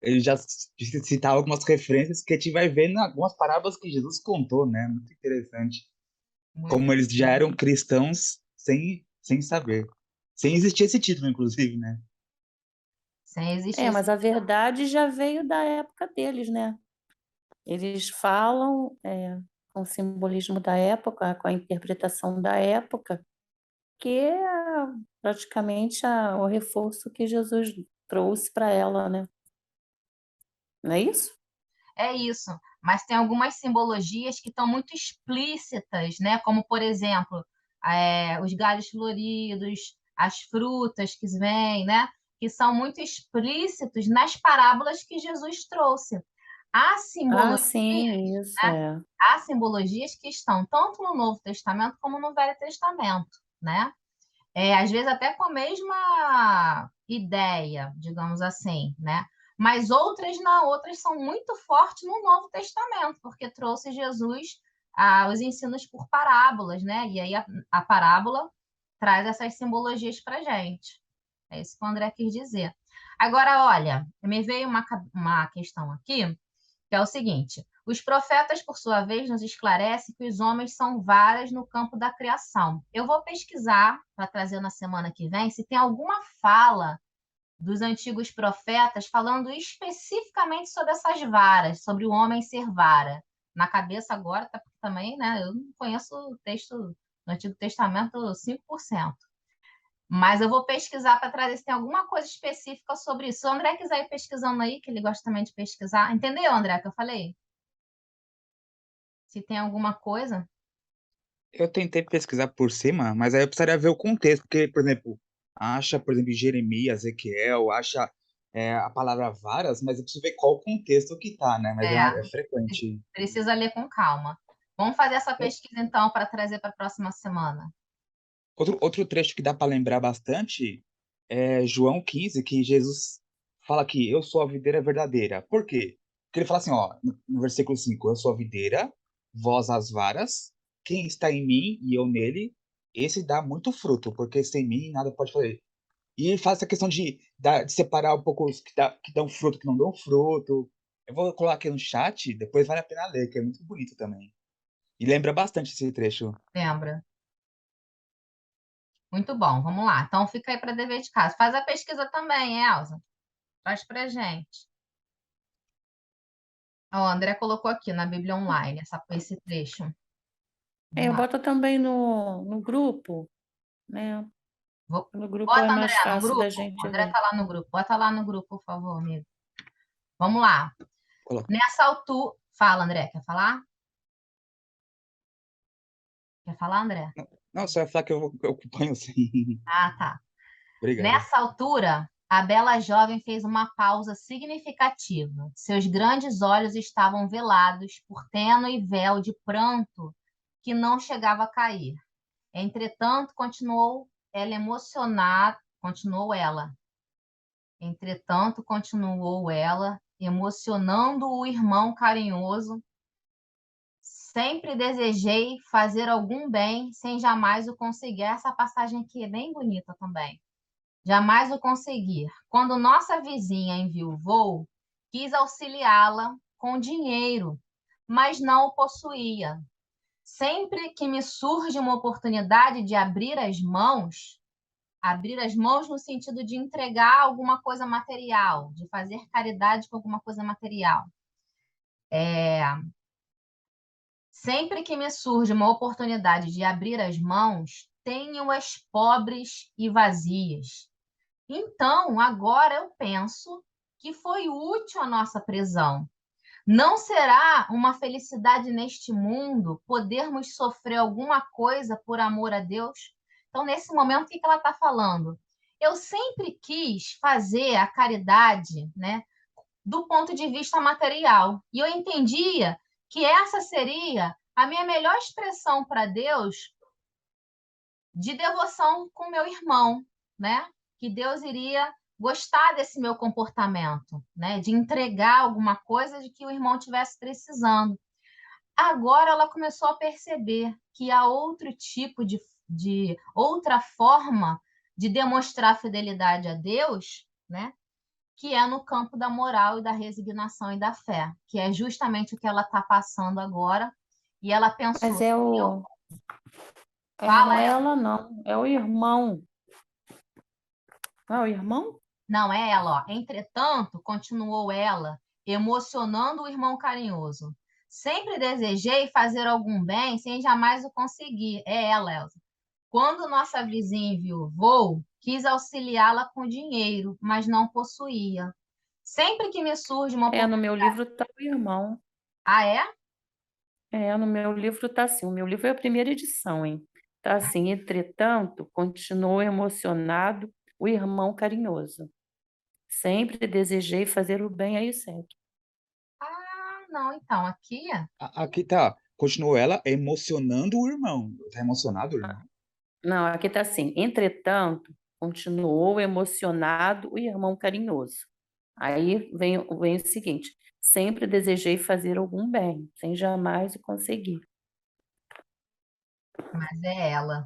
ele já citar algumas referências que a gente vai ver em algumas parábolas que Jesus contou, né? Muito interessante.
Muito
Como eles já eram cristãos sem saber. Sem existir esse título, inclusive, né?
sem existir
Mas a verdade já veio da época deles, né? Eles falam com o simbolismo da época, com a interpretação da época, que é praticamente o reforço que Jesus trouxe para ela, né? Não é isso?
É isso, mas tem algumas simbologias que estão muito explícitas, né? Como, por exemplo, os galhos floridos, as frutas que vêm, né? Que são muito explícitos nas parábolas que Jesus trouxe. Há
Ah,
simbologias,
sim, isso
né?
é.
Há simbologias que estão tanto no Novo Testamento como no Velho Testamento, né? Às vezes até com a mesma ideia, digamos assim, né? Mas outras não, outras são muito fortes no Novo Testamento, porque trouxe Jesus os ensinos por parábolas, né? E aí a parábola traz essas simbologias para gente. É isso que o André quis dizer. Agora, olha, me veio uma questão aqui que é o seguinte: os profetas, por sua vez, nos esclarecem que os homens são varas no campo da criação. Eu vou pesquisar para trazer na semana que vem se tem alguma fala dos antigos profetas falando especificamente sobre essas varas, sobre o homem ser vara. Na cabeça agora, tá, porque também, né, eu não conheço o texto do Antigo Testamento 5%. Mas eu vou pesquisar para trazer se tem alguma coisa específica sobre isso. Se o André quiser ir pesquisando aí, que ele gosta também de pesquisar. Entendeu, André, que eu falei? Se tem alguma coisa.
Eu tentei pesquisar por cima, mas aí eu precisaria ver o contexto, porque, por exemplo, acha, por exemplo, Jeremias, Ezequiel, acha a palavra varas, mas eu preciso ver qual o contexto que tá, né? Mas
É,
é frequente.
precisa ler com calma. Vamos fazer essa pesquisa, então, para trazer para a próxima semana.
Outro trecho que dá para lembrar bastante é João 15, que Jesus fala que eu sou a videira verdadeira. Por quê? Porque ele fala assim, ó, no versículo 5, eu sou a videira, vós as varas, quem está em mim e eu nele, esse dá muito fruto, porque sem mim nada pode fazer. E ele faz essa questão de separar um pouco os que dão fruto, que não dão fruto. Eu vou colocar aqui no chat, depois vale a pena ler, que é muito bonito também. E lembra bastante esse trecho.
Lembra? Muito bom, vamos lá. Então, fica aí para dever de casa. Faz a pesquisa também, Elza. Traz para gente. Ó, o André colocou aqui na Bíblia Online esse trecho. Vamos
Eu
lá.
boto também no grupo, né? No grupo é
Bota, André,
mais
no
fácil da
grupo. O
gente
André
ver.
tá lá no grupo. Bota lá no grupo, por favor, amigo. Vamos lá.
Coloca.
Nessa altura. Fala, André. Quer falar? Quer falar, André?
Não, só ia falar que eu acompanho sim.
Ah, tá.
Obrigado.
Nessa altura, a bela jovem fez uma pausa significativa. Seus grandes olhos estavam velados por tênue véu de pranto que não chegava a cair. Entretanto, continuou ela. Entretanto, continuou ela, emocionando o irmão carinhoso. Sempre desejei fazer algum bem sem jamais o conseguir. Essa passagem aqui é bem bonita também. Jamais o conseguir. Quando nossa vizinha enviuvou, quis auxiliá-la com dinheiro, mas não o possuía. Sempre que me surge uma oportunidade de abrir as mãos no sentido de entregar alguma coisa material, de fazer caridade com alguma coisa material. Sempre que me surge uma oportunidade de abrir as mãos, tenho-as pobres e vazias. Então, agora eu penso que foi útil a nossa prisão. Não será uma felicidade neste mundo podermos sofrer alguma coisa por amor a Deus? Então, nesse momento, o que ela está falando? Eu sempre quis fazer a caridade, né, do ponto de vista material. E eu entendia que essa seria a minha melhor expressão para Deus de devoção com meu irmão, né? Que Deus iria gostar desse meu comportamento, né? De entregar alguma coisa de que o irmão tivesse precisando. Agora ela começou a perceber que há outro tipo de outra forma de demonstrar fidelidade a Deus, né? Que é no campo da moral e da resignação e da fé, que é justamente o que ela está passando agora. E ela
Mas
pensou,
não
fala,
é ela, não. É o irmão. Não é o irmão?
não é ela, ó. Entretanto, continuou ela, emocionando o irmão carinhoso. Sempre desejei fazer algum bem sem jamais o conseguir. É ela, Elza. Quando nossa vizinha enviuvou, quis auxiliá-la com dinheiro, mas não possuía. Sempre que me surge uma
No
oportunidade.
meu livro está o irmão.
Ah, é?
No meu livro está assim. O meu livro é a primeira edição, hein? Está assim: entretanto, continuou emocionado o irmão carinhoso. Sempre desejei fazer o bem, aí segue.
Ah, não, então, aqui.
Aqui tá. Continuou ela emocionando o irmão. Tá emocionado o irmão?
Não, aqui está assim: entretanto, continuou emocionado o irmão carinhoso. Aí vem o seguinte: sempre desejei fazer algum bem, sem jamais o conseguir.
Mas é ela.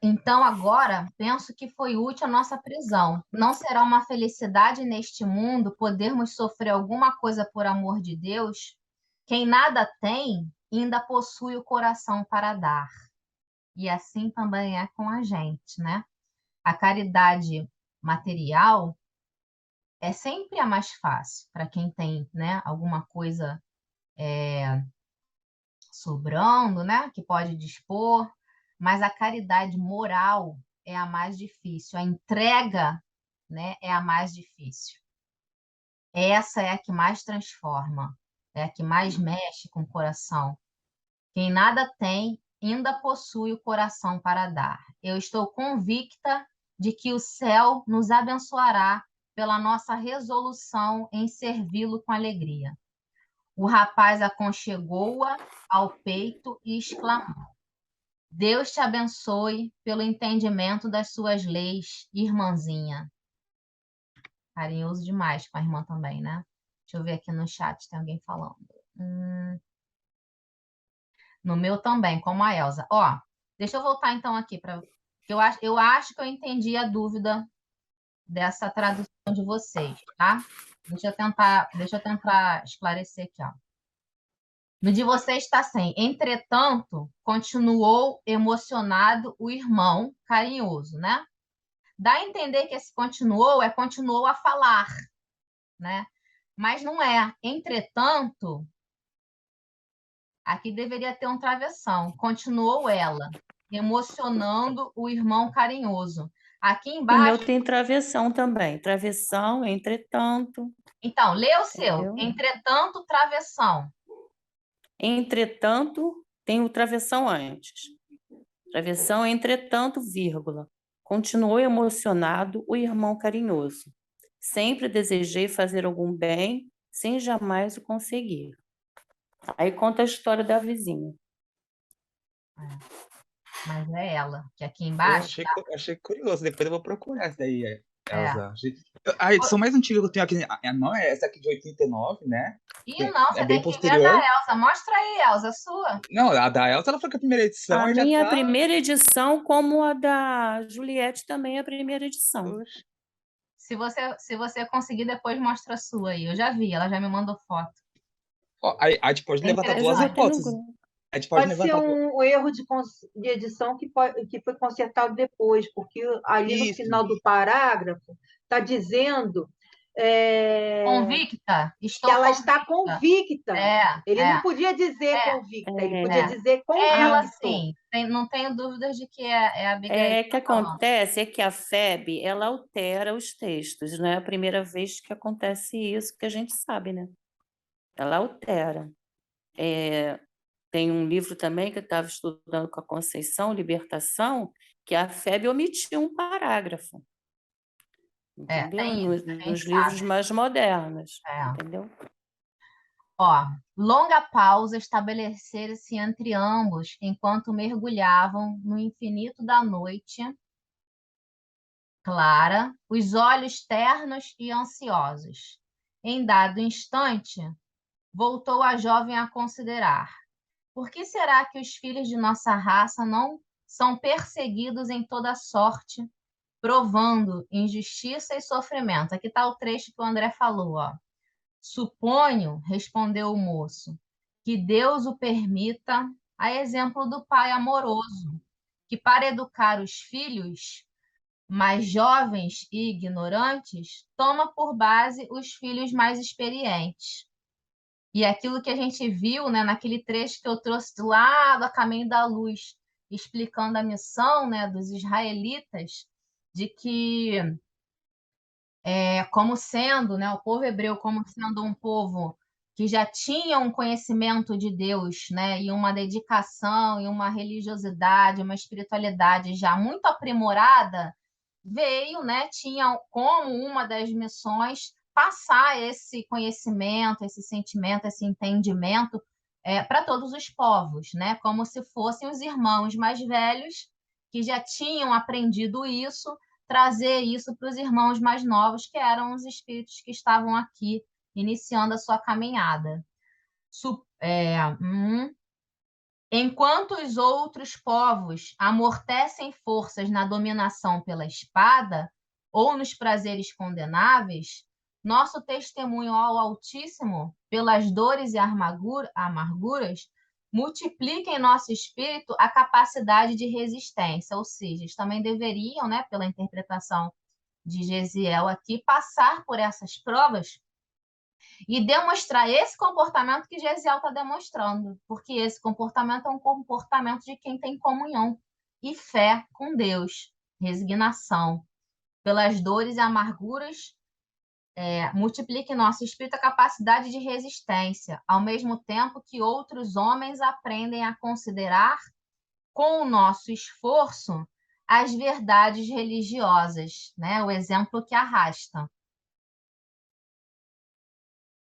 Então, agora, penso que foi útil a nossa prisão. Não será uma felicidade neste mundo podermos sofrer alguma coisa por amor de Deus? Quem nada tem, ainda possui o coração para dar. E assim também é com a gente, né? A caridade material é sempre a mais fácil para quem tem, né, alguma coisa sobrando, né, que pode dispor, mas a caridade moral é a mais difícil, a entrega, né, é a mais difícil. Essa é a que mais transforma, é a que mais mexe com o coração. Quem nada tem, ainda possui o coração para dar. Eu estou convicta de que o céu nos abençoará pela nossa resolução em servi-lo com alegria. O rapaz aconchegou-a ao peito e exclamou: Deus te abençoe pelo entendimento das suas leis, irmãzinha. Carinhoso demais com a irmã também, né? Deixa eu ver aqui no chat, tem alguém falando. No meu também, como a Elsa. Ó, deixa eu voltar então aqui para eu acho que eu entendi a dúvida dessa tradução de vocês, tá? Deixa eu tentar esclarecer aqui, ó. No de vocês está assim, entretanto, continuou emocionado o irmão carinhoso, né? Dá a entender que esse continuou a falar, né? Mas não é. Entretanto, aqui deveria ter um travessão. Continuou ela, emocionando o irmão carinhoso. Aqui
O meu
embaixo,
tem travessão também. Travessão, entretanto,
então, lê o seu.
entendeu?
Entretanto, travessão.
Entretanto, tem o travessão antes. Travessão, entretanto, vírgula. Continuou emocionado o irmão carinhoso. Sempre desejei fazer algum bem, sem jamais o conseguir. Aí conta a história da vizinha.
Mas é ela, que aqui
Eu
embaixo
achei curioso. Depois eu vou procurar essa daí,
é.
Elza. A edição mais antiga que eu tenho aqui, não é essa aqui de 89, né?
Ih, não,
É
você
bem
tem que ver a da
posterior.
Elsa. Mostra aí, Elsa, a sua.
Não, a da Elsa, ela foi que a primeira edição
A
e já
minha
tá.
primeira edição, como a da Juliette, também é a primeira edição.
Oxe.
Se você conseguir, depois mostra a sua aí. Eu já vi, ela já me mandou foto.
Ó, a gente pode
É
levantar
Eu já
duas
interessante.
botei no
hipóteses.
grupo.
A gente pode
Pode ser
levantar.
um erro de edição que foi consertado depois, porque ali no
Isso.
final do parágrafo está dizendo
Convicta?
que
Estou
ela está
convicta.
convicta.
É,
Ele não
é,
podia dizer
é,
convicta, ele podia
é.
dizer
É ela
convicto.
sim. Não tenho dúvidas de que é a Abigail que
O que
está falando.
acontece é que a FEB, ela altera os textos, não é a primeira vez que acontece isso, que a gente sabe, né? Ela altera. Tem um livro também que eu estava estudando com a Conceição, Libertação, que a FEB omitiu um parágrafo, entendeu?
Tem isso, a
Nos
gente
livros
sabe.
mais modernos,
É.
entendeu?
Ó, longa pausa estabelecer-se entre ambos enquanto mergulhavam no infinito da noite clara, os olhos ternos e ansiosos. Em dado instante, voltou a jovem a considerar: por que será que os filhos de nossa raça não são perseguidos em toda sorte, provando injustiça e sofrimento? Aqui está o trecho que o André falou, ó. Suponho, respondeu o moço, que Deus o permita, a exemplo do pai amoroso, que para educar os filhos mais jovens e ignorantes, toma por base os filhos mais experientes. E aquilo que a gente viu, né, naquele trecho que eu trouxe lá do A Caminho da Luz, explicando a missão, né, dos israelitas, de que como sendo, né, o povo hebreu como sendo um povo que já tinha um conhecimento de Deus, né, e uma dedicação e uma religiosidade, uma espiritualidade já muito aprimorada, veio, né, tinha como uma das missões passar esse conhecimento, esse sentimento, esse entendimento para todos os povos, né, como se fossem os irmãos mais velhos que já tinham aprendido isso, trazer isso para os irmãos mais novos, que eram os espíritos que estavam aqui iniciando a sua caminhada. Enquanto os outros povos amortecem forças na dominação pela espada ou nos prazeres condenáveis, nosso testemunho ao Altíssimo, pelas dores e amarguras, multiplica em nosso espírito a capacidade de resistência, ou seja, eles também deveriam, né, pela interpretação de Gesiel aqui, passar por essas provas e demonstrar esse comportamento que Gesiel está demonstrando, porque esse comportamento é um comportamento de quem tem comunhão e fé com Deus, resignação. Pelas dores e amarguras, multiplique em nosso espírito a capacidade de resistência, ao mesmo tempo que outros homens aprendem a considerar, com o nosso esforço, as verdades religiosas, né? O exemplo que arrasta.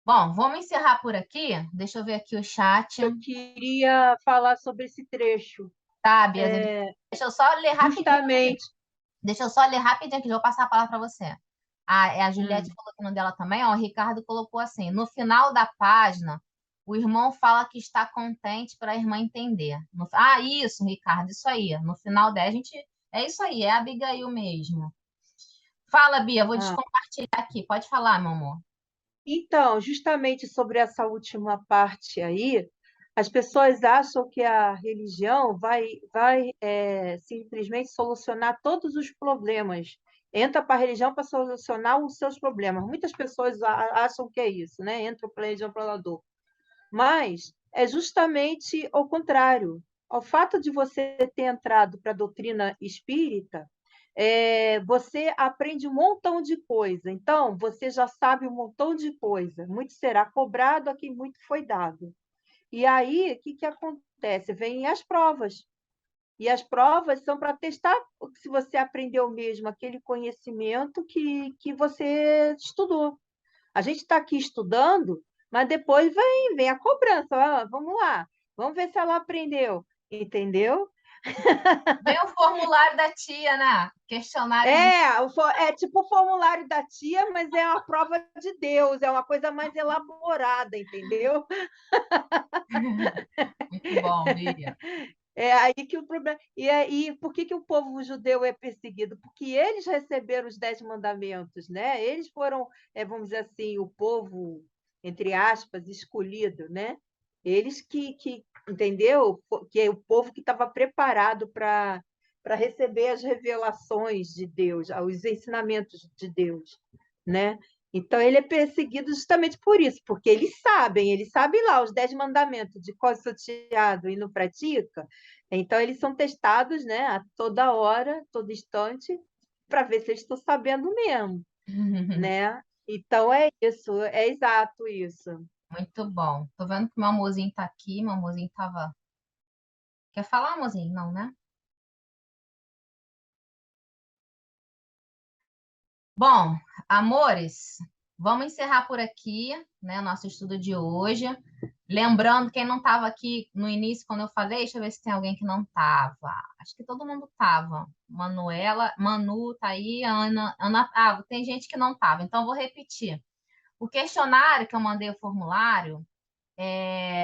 Bom, vamos encerrar por aqui. Deixa eu ver aqui o chat.
Eu queria falar sobre esse trecho.
Tá, Bia, deixa eu só ler rapidinho.
Justamente.
Deixa eu só ler rapidinho aqui, já vou passar a palavra para você. A Juliette falou aqui no dela também, ó, o Ricardo colocou assim: no final da página, o irmão fala que está contente para a irmã entender. Isso, Ricardo, isso aí. No final da, a gente. É isso aí, é a Abigail mesmo. Fala, Bia, vou descompartilhar aqui. Pode falar, meu amor.
Então, justamente sobre essa última parte aí, as pessoas acham que a religião vai simplesmente solucionar todos os problemas. Entra para a religião para solucionar os seus problemas. Muitas pessoas acham que é isso, né? Entra para a religião para a dor. Mas é justamente o contrário. O fato de você ter entrado para a doutrina espírita, você aprende um montão de coisa. Então, você já sabe um montão de coisa. Muito será cobrado a quem muito foi dado. E aí, o que acontece? Vêm as provas. E as provas são para testar se você aprendeu mesmo aquele conhecimento que você estudou. A gente está aqui estudando, mas depois vem a cobrança. Vamos lá, vamos ver se ela aprendeu. Entendeu?
Vem o formulário da tia, né? Questionário.
É tipo o formulário da tia, mas é uma prova de Deus, é uma coisa mais elaborada, entendeu?
Muito bom, Bia.
É aí que o problema. E aí, por que o povo judeu é perseguido? Porque eles receberam os 10 mandamentos, né? Eles foram, vamos dizer assim, o povo, entre aspas, escolhido, né? Eles entendeu? Que é o povo que estava preparado para receber as revelações de Deus, os ensinamentos de Deus, né? Então, ele é perseguido justamente por isso, porque eles sabem lá os 10 mandamentos de cor salteado e não pratica, então eles são testados, né, a toda hora, todo instante, para ver se eles estão sabendo mesmo, né? Então, é isso, é exato isso.
Muito bom. Tô vendo que o meu amorzinho tá aqui, meu amorzinho tava... Quer falar, amorzinho? Não, né? Bom, amores, vamos encerrar por aqui, né, nosso estudo de hoje. Lembrando, quem não estava aqui no início, quando eu falei, deixa eu ver se tem alguém que não estava. Acho que todo mundo estava. Manuela, Manu tá aí, Ana, tem gente que não estava, então eu vou repetir. O questionário que eu mandei o formulário,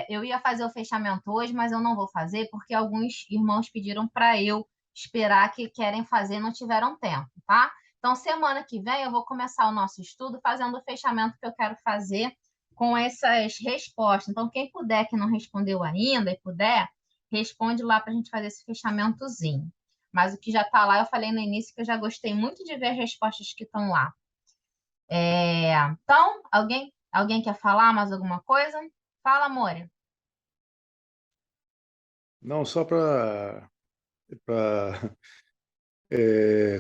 eu ia fazer o fechamento hoje, mas eu não vou fazer porque alguns irmãos pediram para eu esperar que querem fazer e não tiveram tempo, tá? Então, semana que vem eu vou começar o nosso estudo fazendo o fechamento que eu quero fazer com essas respostas. Então, quem puder, que não respondeu ainda e puder, responde lá para a gente fazer esse fechamentozinho. Mas o que já está lá, eu falei no início que eu já gostei muito de ver as respostas que estão lá. Então, alguém quer falar mais alguma coisa? Fala, Amore.
Não, só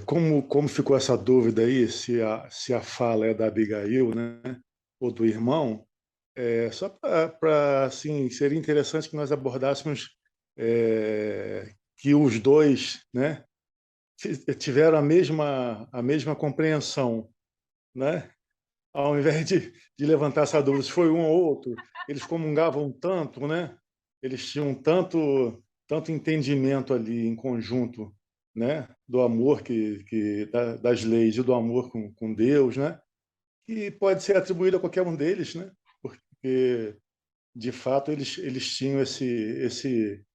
como ficou essa dúvida aí, se a fala é da Abigail, né, ou do irmão, só para assim, seria interessante que nós abordássemos que os dois, né, tiveram a mesma compreensão, né? Ao invés de levantar essa dúvida, se foi um ou outro, eles comungavam tanto, né? Eles tinham tanto entendimento ali em conjunto, né? Do amor das leis e do amor com Deus, né? Que pode ser atribuído a qualquer um deles, né? Porque de fato eles tinham esse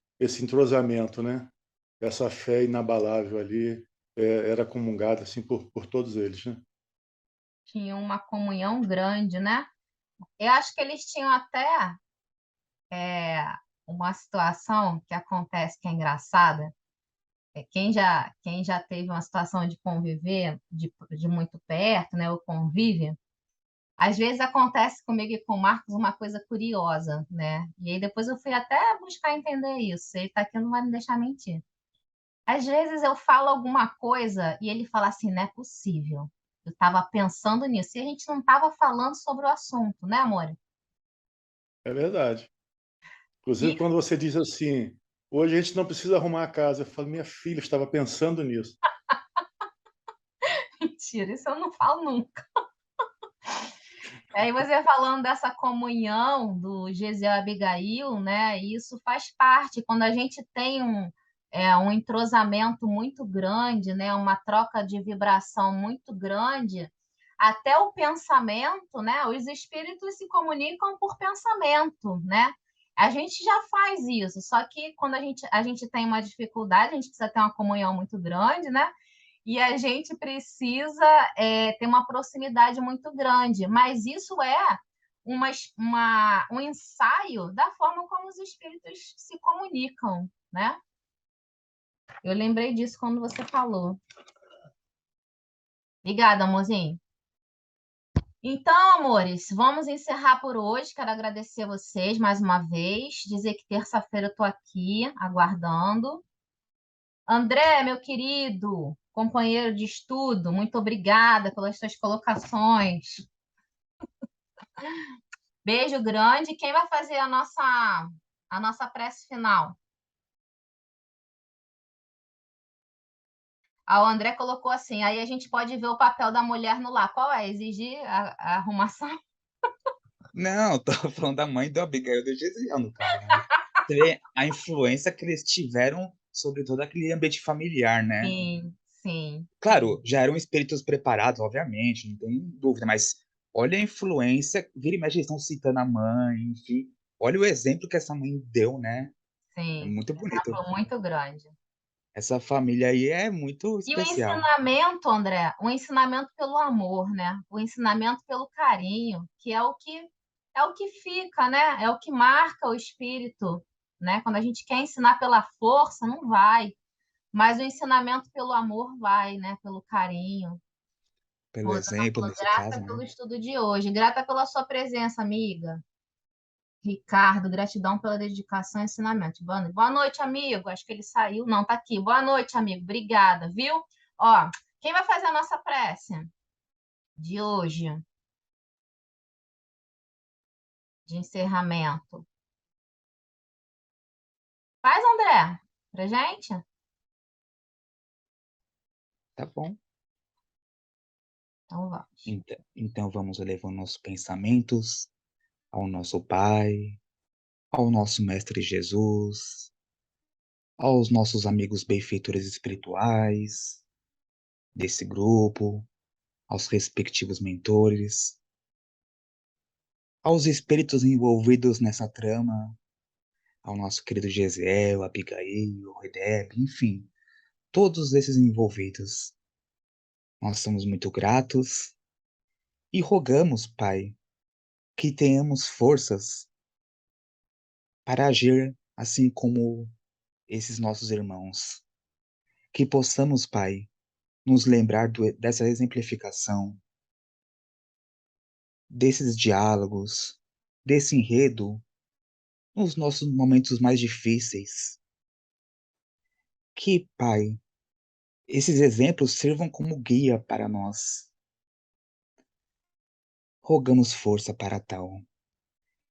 entrosamento, né? Essa fé inabalável ali era comungada assim por todos eles, né?
Tinha uma comunhão grande, né? Eu acho que eles tinham até uma situação que acontece que é engraçada. Quem já teve uma situação de conviver de muito perto, né? O convívio, às vezes acontece comigo e com o Marcos uma coisa curiosa, né? E aí depois eu fui até buscar entender isso. Ele tá aqui, não vai me deixar mentir. Às vezes eu falo alguma coisa e ele fala assim, não é possível. Eu estava pensando nisso. E a gente não estava falando sobre o assunto, né, amor?
É verdade. Inclusive,
E
quando você diz assim, hoje a gente não precisa arrumar a casa, eu falo, minha filha, eu estava pensando nisso.
mentira, isso eu não falo nunca. Aí você falando dessa comunhão do Gesiel e Abigail, né? Isso faz parte. Quando a gente tem um entrosamento muito grande, né? Uma troca de vibração muito grande, até o pensamento, né? Os espíritos se comunicam por pensamento, né? A gente já faz isso, só que quando a gente tem uma dificuldade, a gente precisa ter uma comunhão muito grande, né? E a gente precisa ter uma proximidade muito grande, mas isso é um ensaio da forma como os espíritos se comunicam, né? Eu lembrei disso quando você falou. Obrigada, amorzinho. Então, amores, vamos encerrar por hoje. Quero agradecer a vocês mais uma vez, dizer que terça-feira eu estou aqui aguardando. André, meu querido, companheiro de estudo, muito obrigada pelas suas colocações. Beijo grande. Quem vai fazer a nossa prece final? O André colocou assim, aí a gente pode ver o papel da mulher no lar. Qual é? Exigir a arrumação?
Não, tô falando da mãe do Abigail do Gesiel, no caso, né? Você vê a influência que eles tiveram sobre todo aquele ambiente familiar, né?
Sim, sim,
Claro, já eram espíritos preparados, obviamente, não tem dúvida, mas olha a influência, vira e mexe, eles estão citando a mãe, enfim. Olha o exemplo que essa mãe deu, né? É
sim.
muito bonito.
Exemplo muito grande.
Essa família aí é muito
E o
especial.
ensinamento, André, o ensinamento pelo amor, né? O ensinamento pelo carinho, que é o que fica, né? É o que marca o espírito, né? Quando a gente quer ensinar pela força, não vai. Mas o ensinamento pelo amor vai, né? Pelo carinho.
Pelo
Rosana
exemplo,
falou,
nesse
grata
caso, né?
pelo estudo de hoje, grata pela sua presença, amiga. Ricardo, gratidão pela dedicação e ensinamento. Boa noite, amigo. Acho que ele saiu. Não, tá aqui. Boa noite, amigo. Obrigada, viu? Ó, quem vai fazer a nossa prece de hoje, de encerramento? Faz, André, pra gente?
Tá bom.
Então vamos.
Então vamos elevando nossos pensamentos ao nosso Pai, ao nosso Mestre Jesus, aos nossos amigos benfeitores espirituais desse grupo, aos respectivos mentores, aos espíritos envolvidos nessa trama, ao nosso querido Gesiel, Abigail, Redeb, enfim, todos esses envolvidos. Nós somos muito gratos e rogamos, Pai, que tenhamos forças para agir assim como esses nossos irmãos. Que possamos, Pai, nos lembrar dessa exemplificação, desses diálogos, desse enredo, nos nossos momentos mais difíceis. Que, Pai, esses exemplos sirvam como guia para nós. Rogamos força para tal.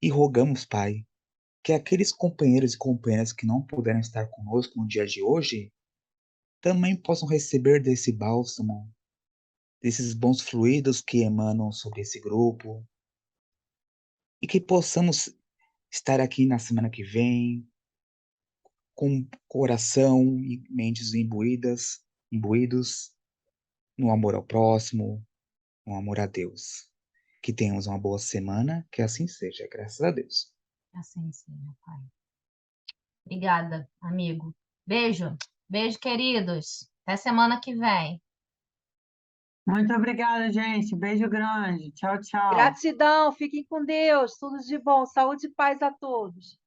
E rogamos, Pai, que aqueles companheiros e companheiras que não puderam estar conosco no dia de hoje também possam receber desse bálsamo, desses bons fluidos que emanam sobre esse grupo, e que possamos estar aqui na semana que vem com coração e mentes imbuídos no amor ao próximo, no amor a Deus. Que tenhamos uma boa semana, que assim seja, graças a Deus.
Assim seja, Pai. Obrigada, amigo. Beijo. Beijo, queridos. Até semana que vem.
Muito obrigada, gente. Beijo grande. Tchau, tchau.
Gratidão, fiquem com Deus, tudo de bom, saúde e paz a todos.